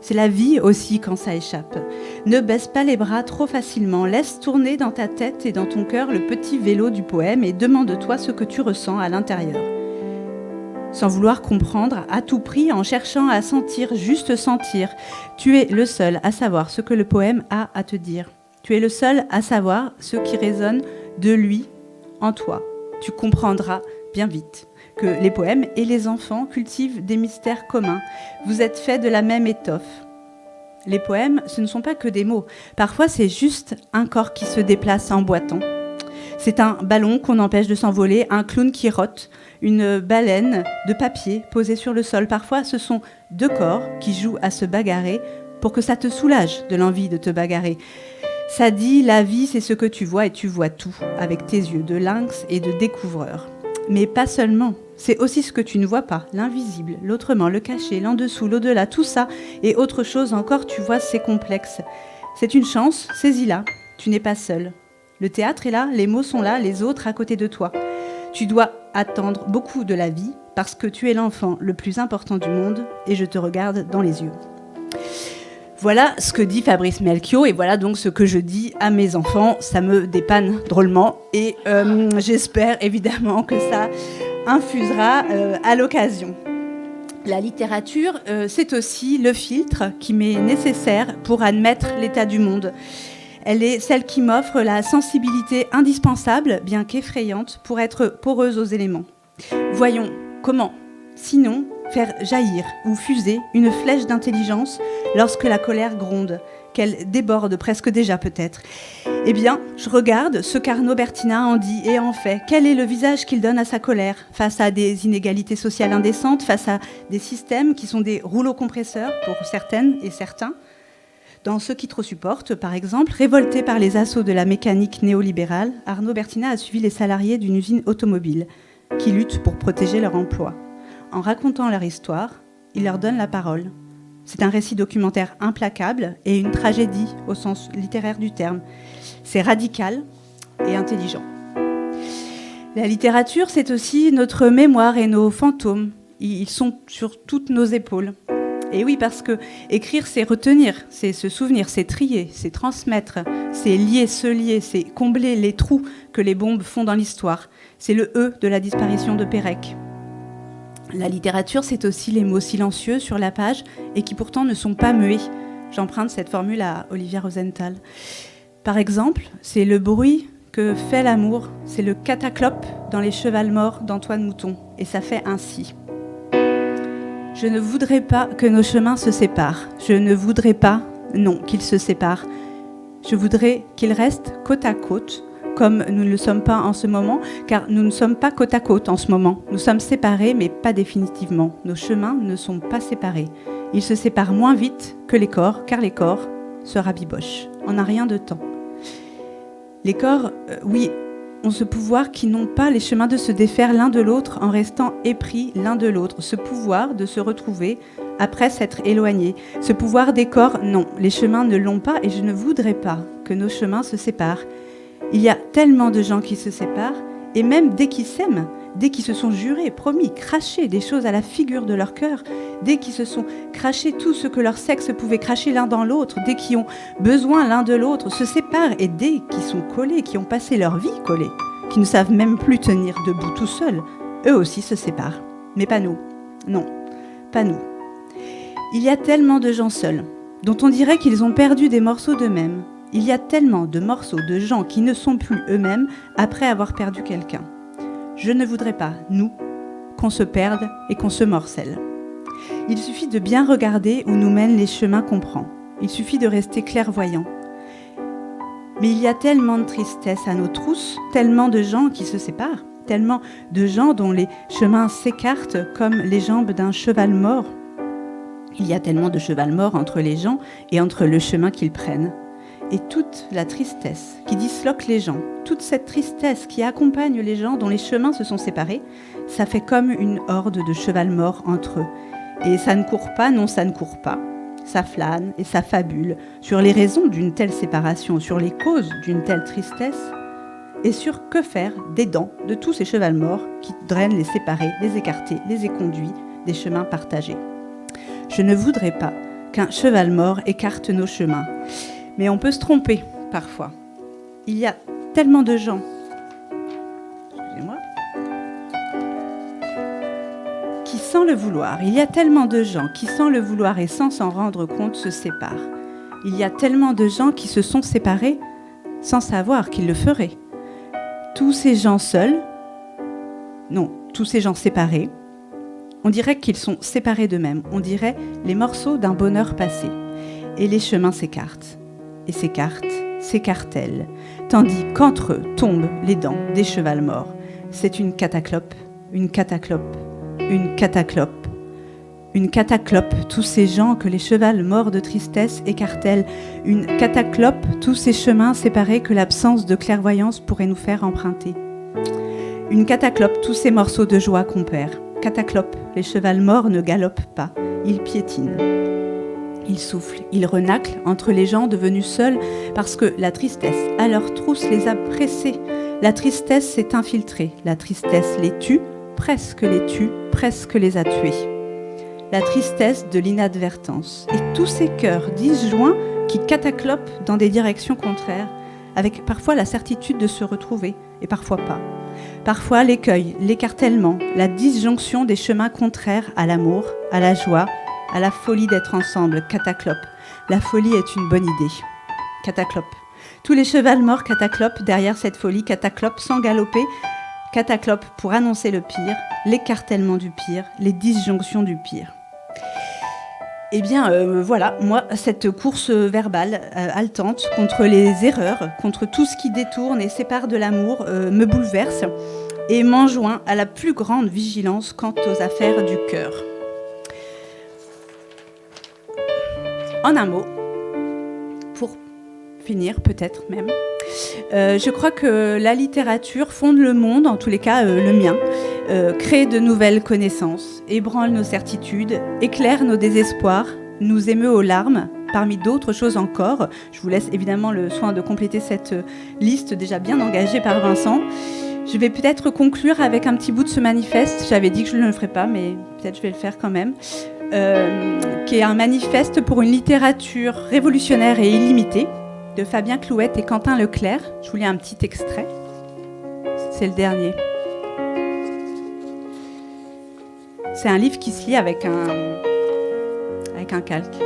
C: C'est la vie aussi quand ça échappe. Ne baisse pas les bras trop facilement, laisse tourner dans ta tête et dans ton cœur le petit vélo du poème et demande-toi ce que tu ressens à l'intérieur. Sans vouloir comprendre à tout prix, en cherchant à sentir, juste sentir, tu es le seul à savoir ce que le poème a à te dire. Tu es le seul à savoir ce qui résonne de lui en toi. Tu comprendras bien vite que les poèmes et les enfants cultivent des mystères communs. Vous êtes faits de la même étoffe. Les poèmes, ce ne sont pas que des mots. Parfois, c'est juste un corps qui se déplace en boitant. C'est un ballon qu'on empêche de s'envoler, un clown qui rote, une baleine de papier posée sur le sol. Parfois, ce sont deux corps qui jouent à se bagarrer pour que ça te soulage de l'envie de te bagarrer. Ça dit, la vie, c'est ce que tu vois et tu vois tout, avec tes yeux de lynx et de découvreur. Mais pas seulement, c'est aussi ce que tu ne vois pas, l'invisible, l'autrement, le caché, l'en dessous, l'au-delà, tout ça et autre chose encore, tu vois, c'est complexe. C'est une chance, saisis-la, tu n'es pas seul. Le théâtre est là, les mots sont là, les autres à côté de toi. Tu dois attendre beaucoup de la vie parce que tu es l'enfant le plus important du monde et je te regarde dans les yeux. Voilà ce que dit Fabrice Melchior et voilà donc ce que je dis à mes enfants. Ça me dépanne drôlement et j'espère évidemment que ça infusera à l'occasion. La littérature, c'est aussi le filtre qui m'est nécessaire pour admettre l'état du monde. Elle est celle qui m'offre la sensibilité indispensable, bien qu'effrayante, pour être poreuse aux éléments. Voyons, comment, sinon, faire jaillir ou fuser une flèche d'intelligence lorsque la colère gronde, qu'elle déborde presque déjà peut-être. Eh bien, je regarde ce qu'Arnaud Bertina en dit et en fait. Quel est le visage qu'il donne à sa colère face à des inégalités sociales indécentes, face à des systèmes qui sont des rouleaux compresseurs pour certaines et certains. Dans Ceux qui trop supportent, par exemple, révolté par les assauts de la mécanique néolibérale, Arnaud Bertina a suivi les salariés d'une usine automobile qui luttent pour protéger leur emploi. En racontant leur histoire, il leur donne la parole. C'est un récit documentaire implacable et une tragédie au sens littéraire du terme. C'est radical et intelligent. La littérature, c'est aussi notre mémoire et nos fantômes. Ils sont sur toutes nos épaules. Et oui, parce que écrire, c'est retenir, c'est se souvenir, c'est trier, c'est transmettre, c'est lier, se lier, c'est combler les trous que les bombes font dans l'histoire. C'est le « E » de la disparition de Pérec. La littérature, c'est aussi les mots silencieux sur la page et qui pourtant ne sont pas muets. J'emprunte cette formule à Olivia Rosenthal. Par exemple, c'est le bruit que fait l'amour, c'est le cataclope dans Les Chevals morts d'Antoine Mouton. Et ça fait ainsi. Je ne voudrais pas que nos chemins se séparent. Je ne voudrais pas, non, qu'ils se séparent. Je voudrais qu'ils restent côte à côte, comme nous ne le sommes pas en ce moment, car nous ne sommes pas côte à côte en ce moment. Nous sommes séparés, mais pas définitivement. Nos chemins ne sont pas séparés. Ils se séparent moins vite que les corps, car les corps se rabibochent en un rien de temps. Les corps, oui, ont ce pouvoir qui n'ont pas les chemins de se défaire l'un de l'autre en restant épris l'un de l'autre. Ce pouvoir de se retrouver après s'être éloignés. Ce pouvoir des corps, non, les chemins ne l'ont pas et je ne voudrais pas que nos chemins se séparent. Il y a tellement de gens qui se séparent Et même dès qu'ils s'aiment, dès qu'ils se sont jurés, promis, crachés des choses à la figure de leur cœur, dès qu'ils se sont crachés tout ce que leur sexe pouvait cracher l'un dans l'autre, dès qu'ils ont besoin l'un de l'autre, se séparent, et dès qu'ils sont collés, qui ont passé leur vie collés, qui ne savent même plus tenir debout tout seuls, eux aussi se séparent. Mais pas nous. Non, pas nous. Il y a tellement de gens seuls, dont on dirait qu'ils ont perdu des morceaux d'eux-mêmes. Il y a tellement de morceaux de gens qui ne sont plus eux-mêmes après avoir perdu quelqu'un. Je ne voudrais pas, nous, qu'on se perde et qu'on se morcelle. Il suffit de bien regarder où nous mènent les chemins qu'on prend. Il suffit de rester clairvoyant. Mais il y a tellement de tristesse à nos trousses, tellement de gens qui se séparent, tellement de gens dont les chemins s'écartent comme les jambes d'un cheval mort. Il y a tellement de cheval mort entre les gens et entre le chemin qu'ils prennent. Et toute la tristesse qui disloque les gens, toute cette tristesse qui accompagne les gens dont les chemins se sont séparés, ça fait comme une horde de cheval mort entre eux. Et ça ne court pas, non, ça ne court pas. Ça flâne et ça fabule sur les raisons d'une telle séparation, sur les causes d'une telle tristesse, et sur que faire des dents de tous ces chevals morts qui drainent les séparés, les écartés, les éconduits des chemins partagés. Je ne voudrais pas qu'un cheval mort écarte nos chemins. Mais on peut se tromper parfois. Il y a tellement de gens, excusez-moi, qui sans le vouloir, il y a tellement de gens qui sans le vouloir et sans s'en rendre compte se séparent. Il y a tellement de gens qui se sont séparés sans savoir qu'ils le feraient. Tous ces gens seuls, non, tous ces gens séparés, on dirait qu'ils sont séparés d'eux-mêmes. On dirait les morceaux d'un bonheur passé. Et les chemins s'écartent. Et s'écartèlent, tandis qu'entre eux tombent les dents des chevals morts. C'est une cataclope, une cataclope, une cataclope, une cataclope, tous ces gens que les chevals morts de tristesse écartèlent, une cataclope, tous ces chemins séparés que l'absence de clairvoyance pourrait nous faire emprunter. Une cataclope, tous ces morceaux de joie qu'on perd. Cataclope, les chevals morts ne galopent pas, ils piétinent. Ils soufflent, ils renaclent entre les gens devenus seuls parce que la tristesse, à leur trousse, les a pressés. La tristesse s'est infiltrée. La tristesse les tue, presque les a tués. La tristesse de l'inadvertance. Et tous ces cœurs disjoints qui cataclopent dans des directions contraires, avec parfois la certitude de se retrouver, et parfois pas. Parfois l'écueil, l'écartèlement, la disjonction des chemins contraires à l'amour, à la joie, à la folie d'être ensemble, cataclope. La folie est une bonne idée. Cataclope. Tous les chevals morts cataclopent derrière cette folie, cataclope sans galoper, cataclope pour annoncer le pire, l'écartèlement du pire, les disjonctions du pire. Eh bien, voilà, moi, cette course verbale haletante contre les erreurs, contre tout ce qui détourne et sépare de l'amour, me bouleverse et m'enjoint à la plus grande vigilance quant aux affaires du cœur. En un mot, pour finir peut-être même, je crois que la littérature fonde le monde, en tous les cas le mien, crée de nouvelles connaissances, ébranle nos certitudes, éclaire nos désespoirs, nous émeut aux larmes, parmi d'autres choses encore. Je vous laisse évidemment le soin de compléter cette liste déjà bien engagée par Vincent. Je vais peut-être conclure avec un petit bout de ce manifeste. J'avais dit que je ne le ferais pas, mais peut-être je vais le faire quand même. Qui est un manifeste pour une littérature révolutionnaire et illimitée de Fabien Clouette et Quentin Leclerc. Je vous lis un petit extrait. C'est le dernier. C'est un livre qui se lit avec un calque.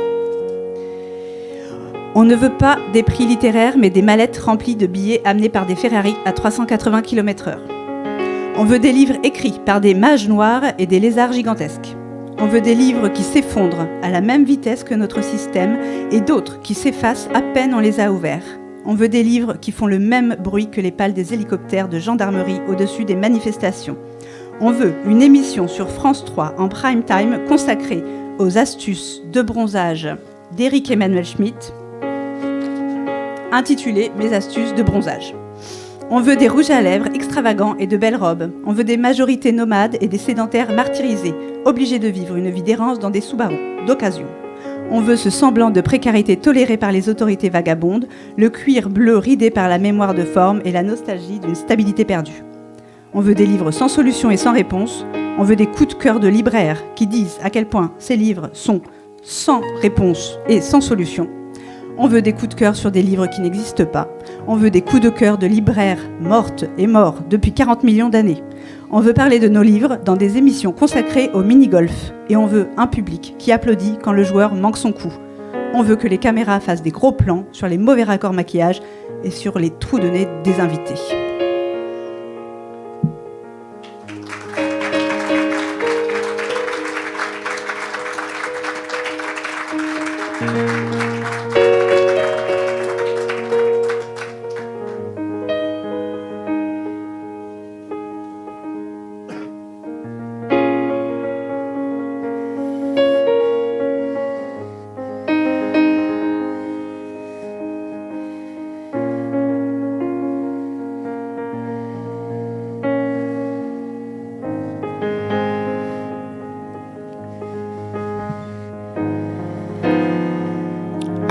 C: On ne veut pas des prix littéraires, mais des mallettes remplies de billets amenés par des Ferrari à 380 km/h. On veut des livres écrits par des mages noirs et des lézards gigantesques. On veut des livres qui s'effondrent à la même vitesse que notre système et d'autres qui s'effacent à peine on les a ouverts. On veut des livres qui font le même bruit que les pales des hélicoptères de gendarmerie au-dessus des manifestations. On veut une émission sur France 3 en prime time consacrée aux astuces de bronzage d'Éric Emmanuel Schmitt, intitulée « Mes astuces de bronzage ». On veut des rouges à lèvres extravagants et de belles robes. On veut des majorités nomades et des sédentaires martyrisés, obligés de vivre une vie d'errance dans des Subaru d'occasion. On veut ce semblant de précarité toléré par les autorités vagabondes, le cuir bleu ridé par la mémoire de forme et la nostalgie d'une stabilité perdue. On veut des livres sans solution et sans réponse. On veut des coups de cœur de libraires qui disent à quel point ces livres sont sans réponse et sans solution. On veut des coups de cœur sur des livres qui n'existent pas. On veut des coups de cœur de libraires mortes et morts depuis 40 millions d'années. On veut parler de nos livres dans des émissions consacrées au mini-golf. Et on veut un public qui applaudit quand le joueur manque son coup. On veut que les caméras fassent des gros plans sur les mauvais raccords maquillage et sur les trous de nez des invités.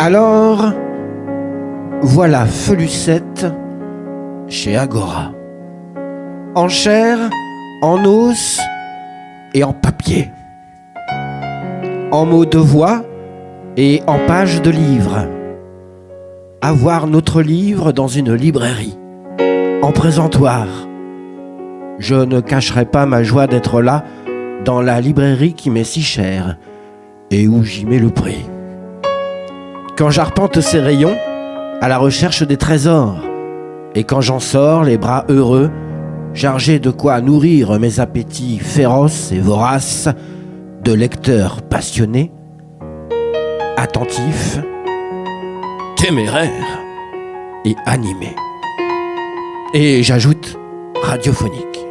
D: Alors, voilà Felucette chez Agora. En chair, en os et en papier. En mots de voix et en pages de livres. Avoir notre livre dans une librairie, en présentoir. Je ne cacherai pas ma joie d'être là, dans la librairie qui m'est si chère et où j'y mets le prix. Quand j'arpente ces rayons, à la recherche des trésors, et quand j'en sors les bras heureux, chargés de quoi nourrir mes appétits féroces et voraces de lecteurs passionnés, attentifs, téméraires et animés. Et j'ajoute radiophonique.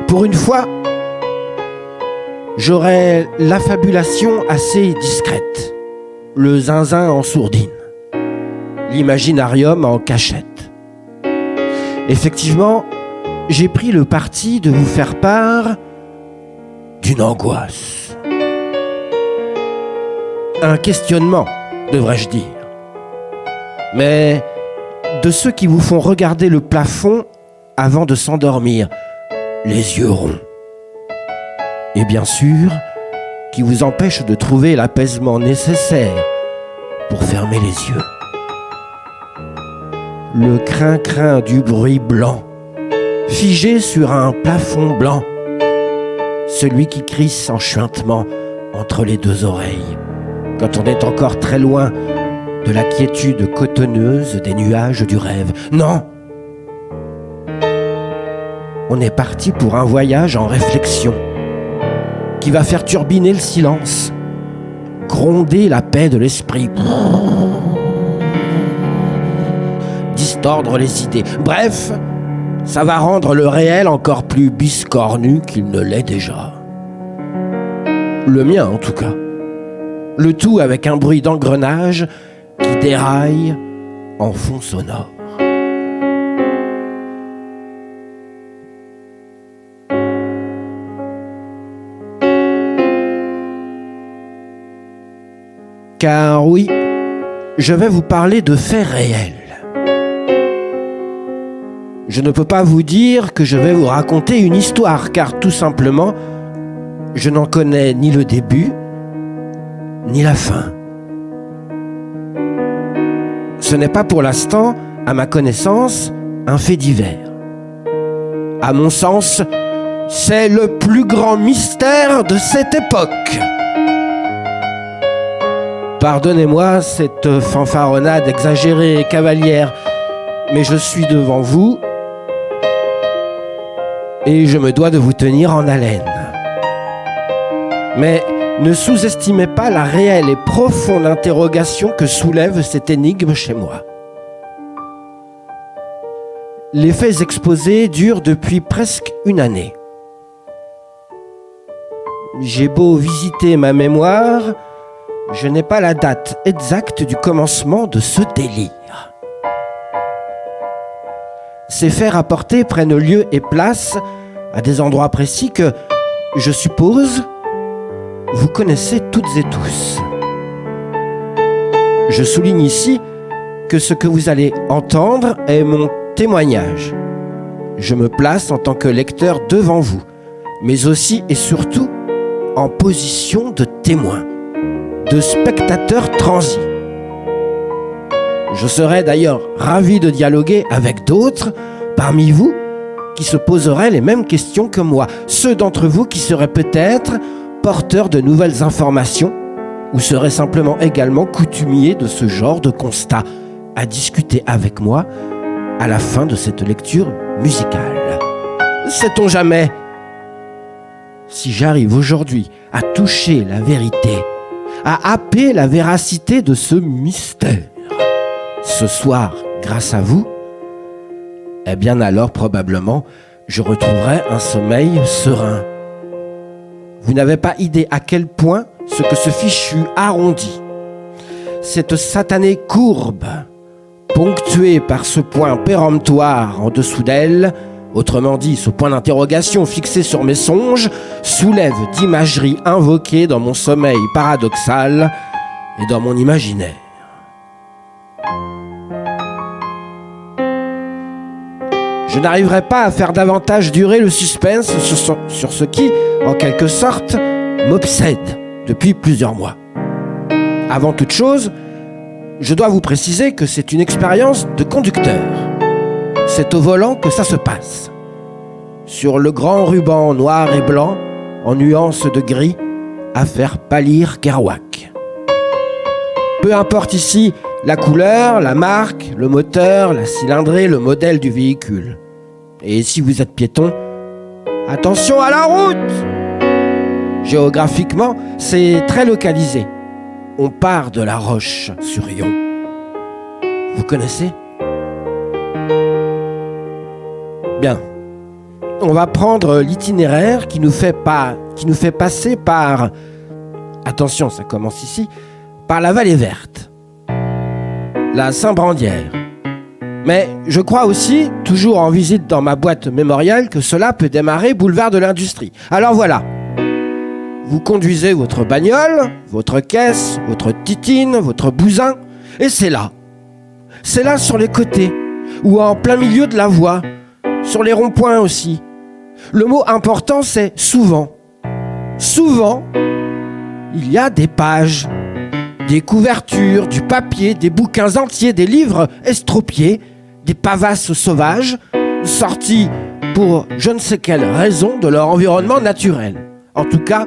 D: Pour une fois, j'aurai l'affabulation assez discrète, le zinzin en sourdine, l'imaginarium en cachette. Effectivement, j'ai pris le parti de vous faire part d'une angoisse. Un questionnement, devrais-je dire. Mais de ceux qui vous font regarder le plafond avant de s'endormir, les yeux ronds. Et bien sûr, qui vous empêchent de trouver l'apaisement nécessaire pour fermer les yeux. Le crin-crin du bruit blanc, figé sur un plafond blanc. Celui qui crisse en chuintement entre les deux oreilles, quand on est encore très loin de la quiétude cotonneuse des nuages du rêve. Non! On est parti pour un voyage en réflexion qui va faire turbiner le silence, gronder la paix de l'esprit, distordre les idées. Bref, ça va rendre le réel encore plus biscornu qu'il ne l'est déjà. Le mien, en tout cas. Le tout avec un bruit d'engrenage qui déraille en fond sonore. Car oui, je vais vous parler de faits réels. Je ne peux pas vous dire que je vais vous raconter une histoire, car tout simplement, je n'en connais ni le début, ni la fin. Ce n'est pas pour l'instant, à ma connaissance, un fait divers. À mon sens, c'est le plus grand mystère de cette époque. Pardonnez-moi cette fanfaronnade exagérée et cavalière, mais je suis devant vous et je me dois de vous tenir en haleine. Mais ne sous-estimez pas la réelle et profonde interrogation que soulève cette énigme chez moi. Les faits exposés durent depuis presque une année. J'ai beau visiter ma mémoire, je n'ai pas la date exacte du commencement de ce délire. Ces faits rapportés prennent lieu et place à des endroits précis que, je suppose, vous connaissez toutes et tous. Je souligne ici que ce que vous allez entendre est mon témoignage. je me place en tant que lecteur devant vous, mais aussi et surtout en position de témoin, de spectateur transi. Je serais d'ailleurs ravi de dialoguer avec d'autres parmi vous qui se poseraient les mêmes questions que moi, ceux d'entre vous qui seraient peut-être porteurs de nouvelles informations ou seraient simplement également coutumiers de ce genre de constat, à discuter avec moi à la fin de cette lecture musicale. Sait-on jamais si j'arrive aujourd'hui à toucher la vérité, à happer la véracité de ce mystère ce soir grâce à vous, eh bien alors probablement je retrouverai un sommeil serein. Vous n'avez pas idée à quel point ce que ce fichu arrondi, cette satanée courbe, ponctuée par ce point péremptoire en dessous d'elle, autrement dit ce point d'interrogation fixé sur mes songes, soulève d'imageries invoquées dans mon sommeil paradoxal et dans mon imaginaire. Je n'arriverai pas à faire davantage durer le suspense sur ce qui, en quelque sorte, m'obsède depuis plusieurs mois. Avant toute chose, je dois vous préciser que c'est une expérience de conducteur. C'est au volant que ça se passe. Sur le grand ruban noir et blanc, en nuances de gris, à faire pâlir Kerouac. Peu importe ici la couleur, la marque, le moteur, la cylindrée, le modèle du véhicule. Et si vous êtes piéton, attention à la route! Géographiquement, c'est très localisé. On part de La Roche-sur-Yon. Vous connaissez? Bien. On va prendre l'itinéraire qui nous fait passer par... Attention, ça commence ici. Par la Vallée Verte. La Saint-Brandière. Mais je crois aussi, toujours en visite dans ma boîte mémoriale, que cela peut démarrer boulevard de l'Industrie. Alors voilà. Vous conduisez votre bagnole, votre caisse, votre titine, votre bousin, et c'est là. C'est là sur les côtés, ou en plein milieu de la voie, sur les ronds-points aussi. Le mot important, c'est souvent. Souvent, il y a des pages, des couvertures, du papier, des bouquins entiers, des livres estropiés, des pavasses sauvages, sortis pour je ne sais quelle raison de leur environnement naturel. En tout cas,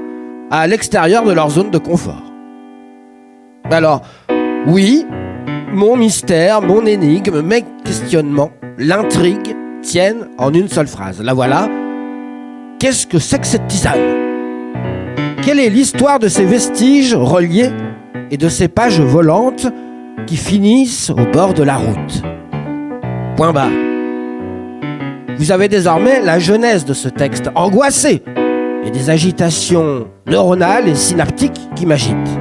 D: à l'extérieur de leur zone de confort. Alors, oui, mon mystère, mon énigme, mes questionnements, l'intrigue tiennent en une seule phrase. La voilà. Qu'est-ce que c'est que cette tisane? Quelle est l'histoire de ces vestiges reliés et de ces pages volantes qui finissent au bord de la route? Point barre. Vous avez désormais la genèse de ce texte angoissé et des agitations neuronales et synaptiques qui m'agitent.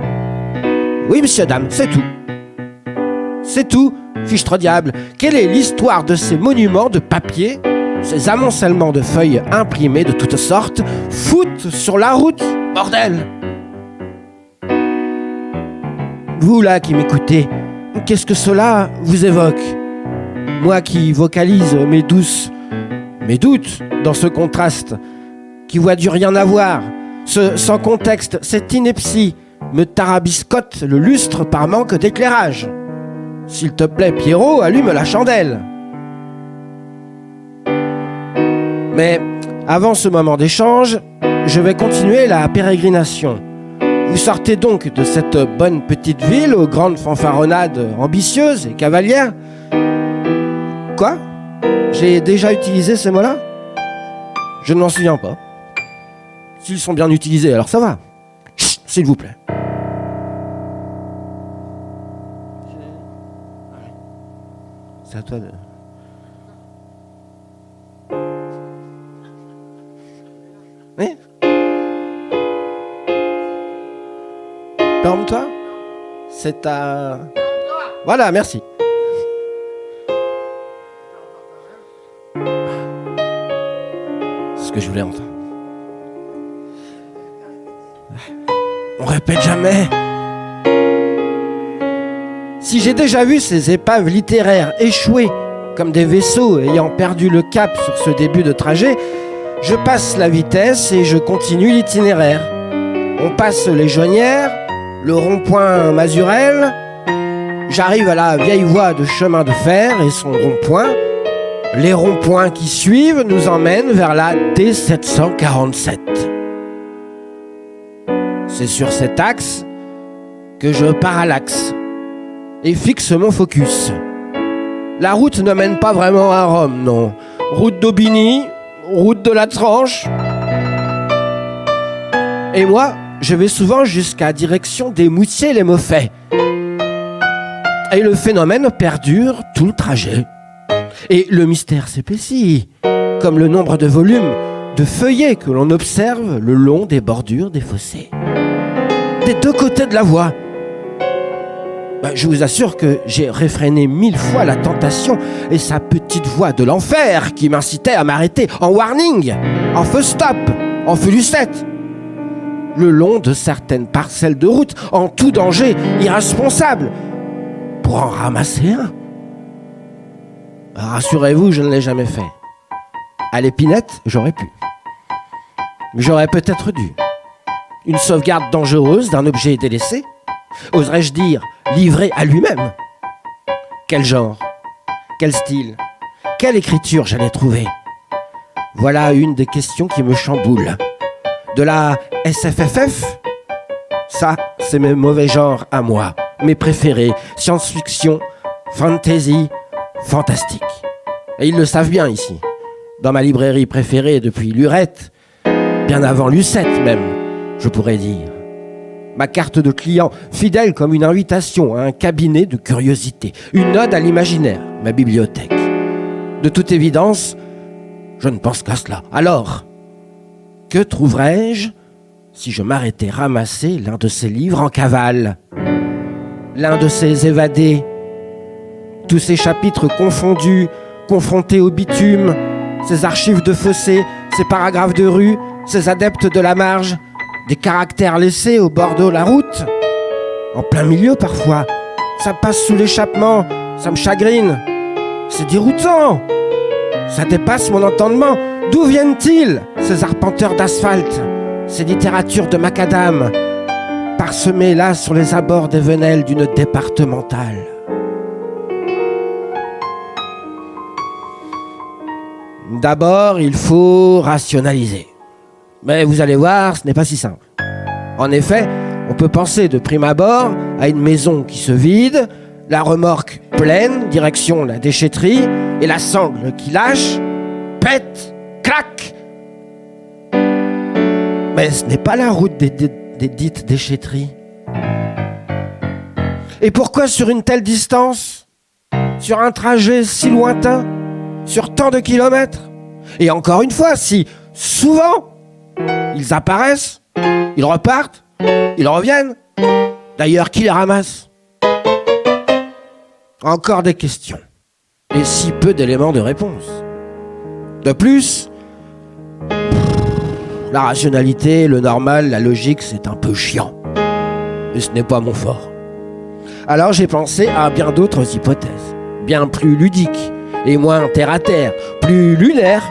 D: Oui, monsieur, dame, c'est tout. C'est tout, fichtre diable. Quelle est l'histoire de ces monuments de papier, ces amoncellements de feuilles imprimées de toutes sortes, foutent sur la route, bordel? Vous là qui m'écoutez, qu'est-ce que cela vous évoque? Moi qui vocalise mes doutes dans ce contraste, qui voit du rien à voir, ce sans contexte, cette ineptie me tarabiscote le lustre par manque d'éclairage. S'il te plaît, Pierrot, allume la chandelle. Mais avant ce moment d'échange, je vais continuer la pérégrination. Vous sortez donc de cette bonne petite ville aux grandes fanfaronnades ambitieuses et cavalières. Quoi? J'ai déjà utilisé ces mots-là? Je ne m'en souviens pas. S'ils sont bien utilisés, alors ça va. Chut, s'il vous plaît. C'est à toi de... Oui? Ferme-toi. C'est à... Voilà, merci. C'est ce que je voulais entendre. On répète jamais. Si j'ai déjà vu ces épaves littéraires échouer comme des vaisseaux ayant perdu le cap sur ce début de trajet, je passe la vitesse et je continue l'itinéraire. On passe les Jonnières, le rond-point Mazurel, j'arrive à la vieille voie de chemin de fer et son rond-point. Les ronds-points qui suivent nous emmènent vers la D747. C'est sur cet axe que je parallaxe et fixe mon focus. La route ne mène pas vraiment à Rome, non. Route d'Aubigny, route de la Tranche. Et moi, je vais souvent jusqu'à direction des Moutiers-les-Mauffais. Et le phénomène perdure tout le trajet. Et le mystère s'épaissit, comme le nombre de volumes de feuillets que l'on observe le long des bordures des fossés. Des deux côtés de la voie. Je vous assure que j'ai réfréné 1000 fois la tentation et sa petite voix de l'enfer qui m'incitait à m'arrêter en warning, en feu stop, en feu lucette, le long de certaines parcelles de route, en tout danger irresponsable, pour en ramasser un. Rassurez-vous, je ne l'ai jamais fait. À l'épinette, j'aurais pu. J'aurais peut-être dû. Une sauvegarde dangereuse d'un objet délaissé? Oserais-je dire, livré à lui-même? Quel genre? Quel style? Quelle écriture j'allais trouver? Voilà une des questions qui me chamboulent. De la SFFF? Ça, c'est mes mauvais genres à moi. Mes préférés, science-fiction, fantasy, fantastique. Et ils le savent bien ici. Dans ma librairie préférée depuis Lurette, bien avant Lucette même, je pourrais dire. Ma carte de client, fidèle comme une invitation à un cabinet de curiosité, une ode à l'imaginaire, ma bibliothèque. De toute évidence, je ne pense qu'à cela. Alors, que trouverais-je si je m'arrêtais ramasser l'un de ces livres en cavale? L'un de ces évadés? Tous ces chapitres confondus, confrontés au bitume, ces archives de fossés, ces paragraphes de rue, ces adeptes de la marge, des caractères laissés au bord de la route, en plein milieu parfois. Ça passe sous l'échappement, ça me chagrine. C'est déroutant. Ça dépasse mon entendement. D'où viennent-ils, ces arpenteurs d'asphalte, ces littératures de macadam, parsemées là sur les abords des venelles d'une départementale? D'abord, il faut rationaliser. Mais vous allez voir, ce n'est pas si simple. En effet, on peut penser de prime abord à une maison qui se vide, la remorque pleine, direction la déchetterie, et la sangle qui lâche, pète, craque. Mais ce n'est pas la route des dites déchetteries. Et pourquoi sur une telle distance? Sur un trajet si lointain? Sur tant de kilomètres? Et encore une fois, si souvent ils apparaissent, ils repartent, ils reviennent. D'ailleurs, qui les ramasse? Encore des questions. Et si peu d'éléments de réponse. De plus, la rationalité, le normal, la logique, c'est un peu chiant. Et ce n'est pas mon fort. Alors j'ai pensé à bien d'autres hypothèses, bien plus ludiques et moins terre-à-terre, plus lunaires,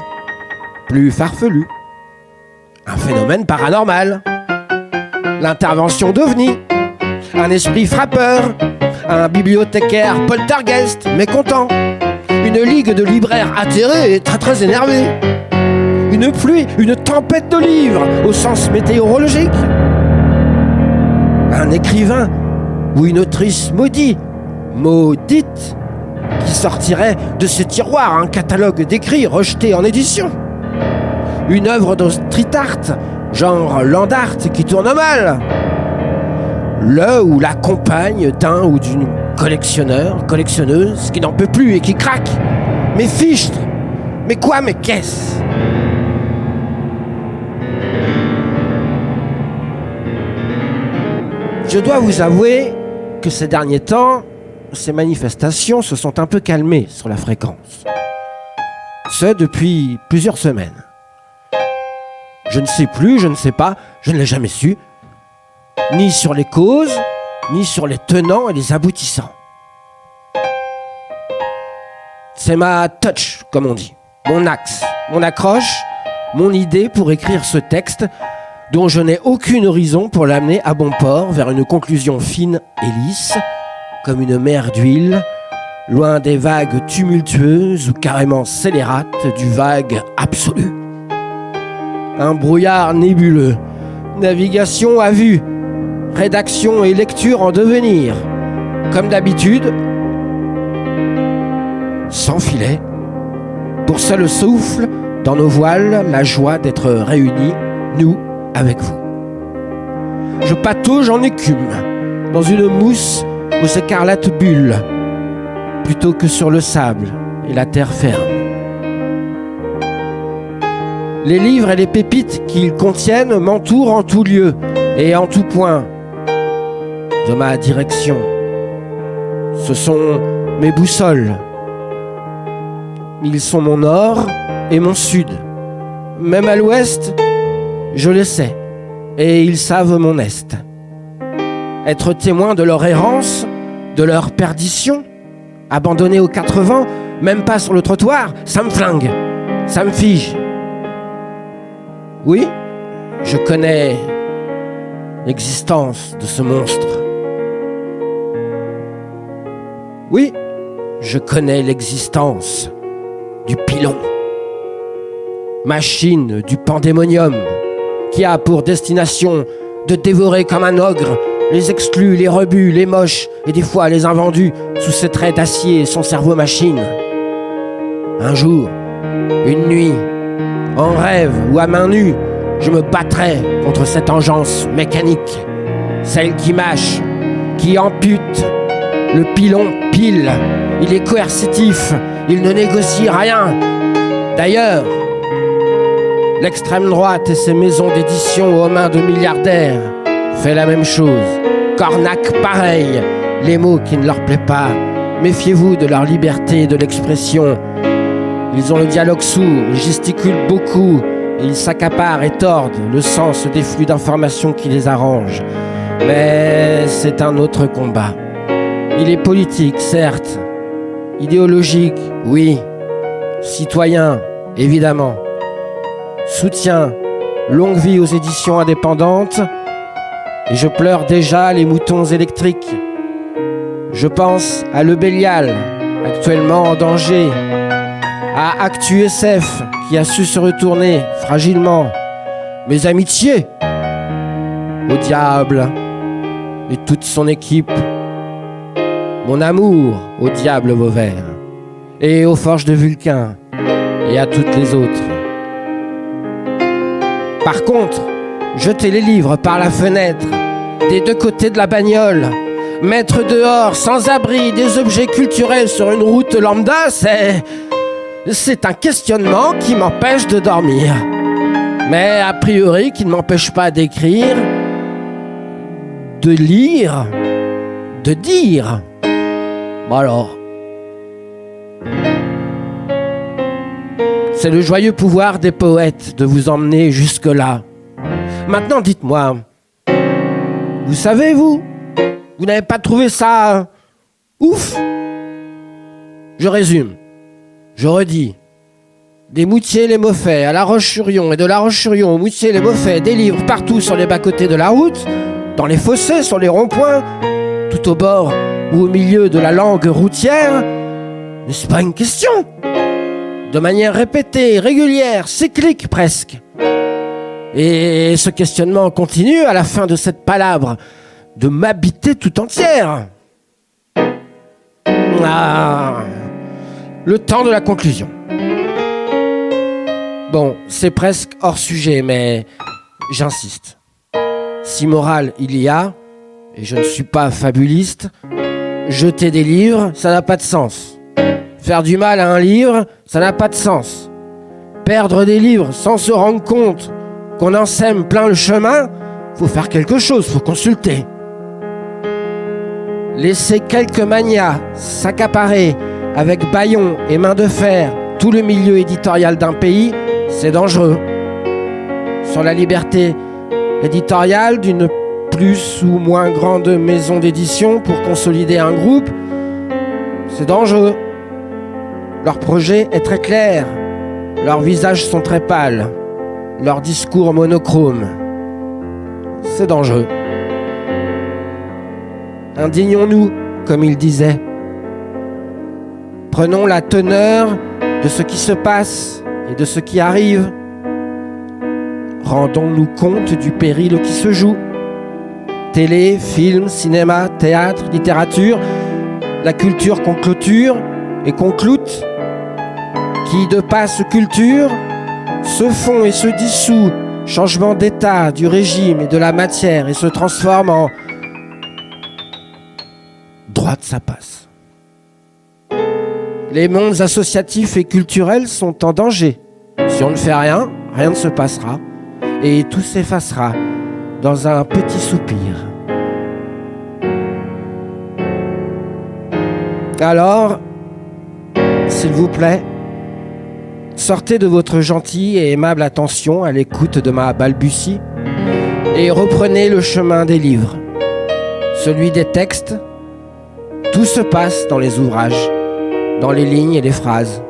D: plus farfelues. Un phénomène paranormal, l'intervention d'OVNI, un esprit frappeur, un bibliothécaire poltergeist mécontent, une ligue de libraires atterrés et très très énervés, une pluie, une tempête de livres au sens météorologique, un écrivain ou une autrice maudite qui sortirait de ses tiroirs un catalogue d'écrits rejetés en édition, une œuvre de street art, genre land art qui tourne mal, le ou la compagne d'un ou d'une collectionneuse qui n'en peut plus et qui craque. Mais fichtre, mais quoi, mais qu'est-ce? Je dois vous avouer que ces derniers temps, ces manifestations se sont un peu calmées sur la fréquence. Ce depuis plusieurs semaines. Je ne sais plus, je ne sais pas, je ne l'ai jamais su, ni sur les causes, ni sur les tenants et les aboutissants. C'est ma touch, comme on dit. Mon axe, mon accroche, mon idée pour écrire ce texte dont je n'ai aucune horizon pour l'amener à bon port vers une conclusion fine et lisse, comme une mer d'huile, loin des vagues tumultueuses ou carrément scélérates du vague absolu. Un brouillard nébuleux, navigation à vue, rédaction et lecture en devenir. Comme d'habitude, sans filet, pour seul souffle, dans nos voiles, la joie d'être réunis, nous, avec vous. Je patauge en écume, dans une mousse aux écarlates bulles, plutôt que sur le sable et la terre ferme. Les livres et les pépites qu'ils contiennent m'entourent en tout lieu et en tout point de ma direction. Ce sont mes boussoles. Ils sont mon nord et mon sud. Même à l'ouest, je le sais, et ils savent mon est. Être témoin de leur errance, de leur perdition, abandonné aux 4 vents, même pas sur le trottoir, ça me flingue, ça me fige. Oui, je connais l'existence de ce monstre. Oui, je connais l'existence du pilon. Machine du pandémonium qui a pour destination de dévorer comme un ogre les exclus, les rebuts, les moches et des fois les invendus sous ses traits d'acier et son cerveau machine. Un jour, une nuit, en rêve ou à main nue, je me battrai contre cette engeance mécanique, celle qui mâche, qui ampute. Le pilon pile, il est coercitif, il ne négocie rien. D'ailleurs, l'extrême droite et ses maisons d'édition aux mains de milliardaires fait la même chose. Cornac pareil, les mots qui ne leur plaisent pas. Méfiez-vous de leur liberté de l'expression. Ils ont le dialogue sourd, ils gesticulent beaucoup, et ils s'accaparent et tordent le sens des flux d'informations qui les arrangent. Mais c'est un autre combat. Il est politique, certes. Idéologique, oui. Citoyen, évidemment. Soutien, longue vie aux éditions indépendantes. Et je pleure déjà les moutons électriques. Je pense à Le Bélial, actuellement en danger. À Actu SF, qui a su se retourner fragilement. Mes amitiés au diable et toute son équipe. Mon amour au diable Vauvert et aux forges de Vulcain et à toutes les autres. Par contre, jeter les livres par la fenêtre des 2 côtés de la bagnole, mettre dehors sans abri des objets culturels sur une route lambda, c'est un questionnement qui m'empêche de dormir. Mais a priori qui ne m'empêche pas d'écrire, de lire, de dire. Bon alors, c'est le joyeux pouvoir des poètes de vous emmener jusque-là. Maintenant, dites-moi, vous savez, vous n'avez pas trouvé ça ouf? Je résume, je redis. Des Moutiers-les-Maufais à La Roche-sur-Yon et de La Roche-sur-Yon aux Moutiers-les-Maufais, des livres partout sur les bas-côtés de la route, dans les fossés, sur les ronds-points, tout au bord ou au milieu de la langue routière, n'est-ce pas une question? De manière répétée, régulière, cyclique presque. Et ce questionnement continue à la fin de cette palabre de m'habiter tout entière. Ah, le temps de la conclusion. Bon, c'est presque hors sujet, mais j'insiste. Si morale il y a, et je ne suis pas fabuliste, jeter des livres, ça n'a pas de sens. Faire du mal à un livre, ça n'a pas de sens. Perdre des livres sans se rendre compte qu'on en sème plein le chemin, faut faire quelque chose, faut consulter. Laisser quelques manias s'accaparer avec bâillon et main de fer tout le milieu éditorial d'un pays, c'est dangereux. Sur la liberté éditoriale d'une plus ou moins grande maison d'édition pour consolider un groupe, c'est dangereux. Leur projet est très clair. Leurs visages sont très pâles. Leur discours monochrome. C'est dangereux. Indignons-nous, comme il disait. Prenons la teneur de ce qui se passe et de ce qui arrive. Rendons-nous compte du péril qui se joue. Télé, film, cinéma, théâtre, littérature, la culture qu'on clôture et qu'on cloute, qui de passe culture se fond et se dissout, changement d'état, du régime et de la matière, et se transforme en droite ça passe. Les mondes associatifs et culturels sont en danger. Si on ne fait rien, rien ne se passera, et tout s'effacera dans un petit soupir. Alors, s'il vous plaît, sortez de votre gentille et aimable attention à l'écoute de ma balbutie et reprenez le chemin des livres, celui des textes. Tout se passe dans les ouvrages, dans les lignes et les phrases.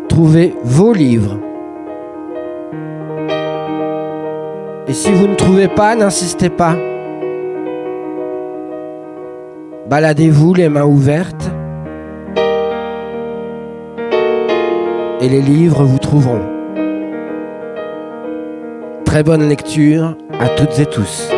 D: Trouvez vos livres. Et si vous ne trouvez pas, n'insistez pas. Baladez-vous les mains ouvertes et les livres vous trouveront. Très bonne lecture à toutes et tous.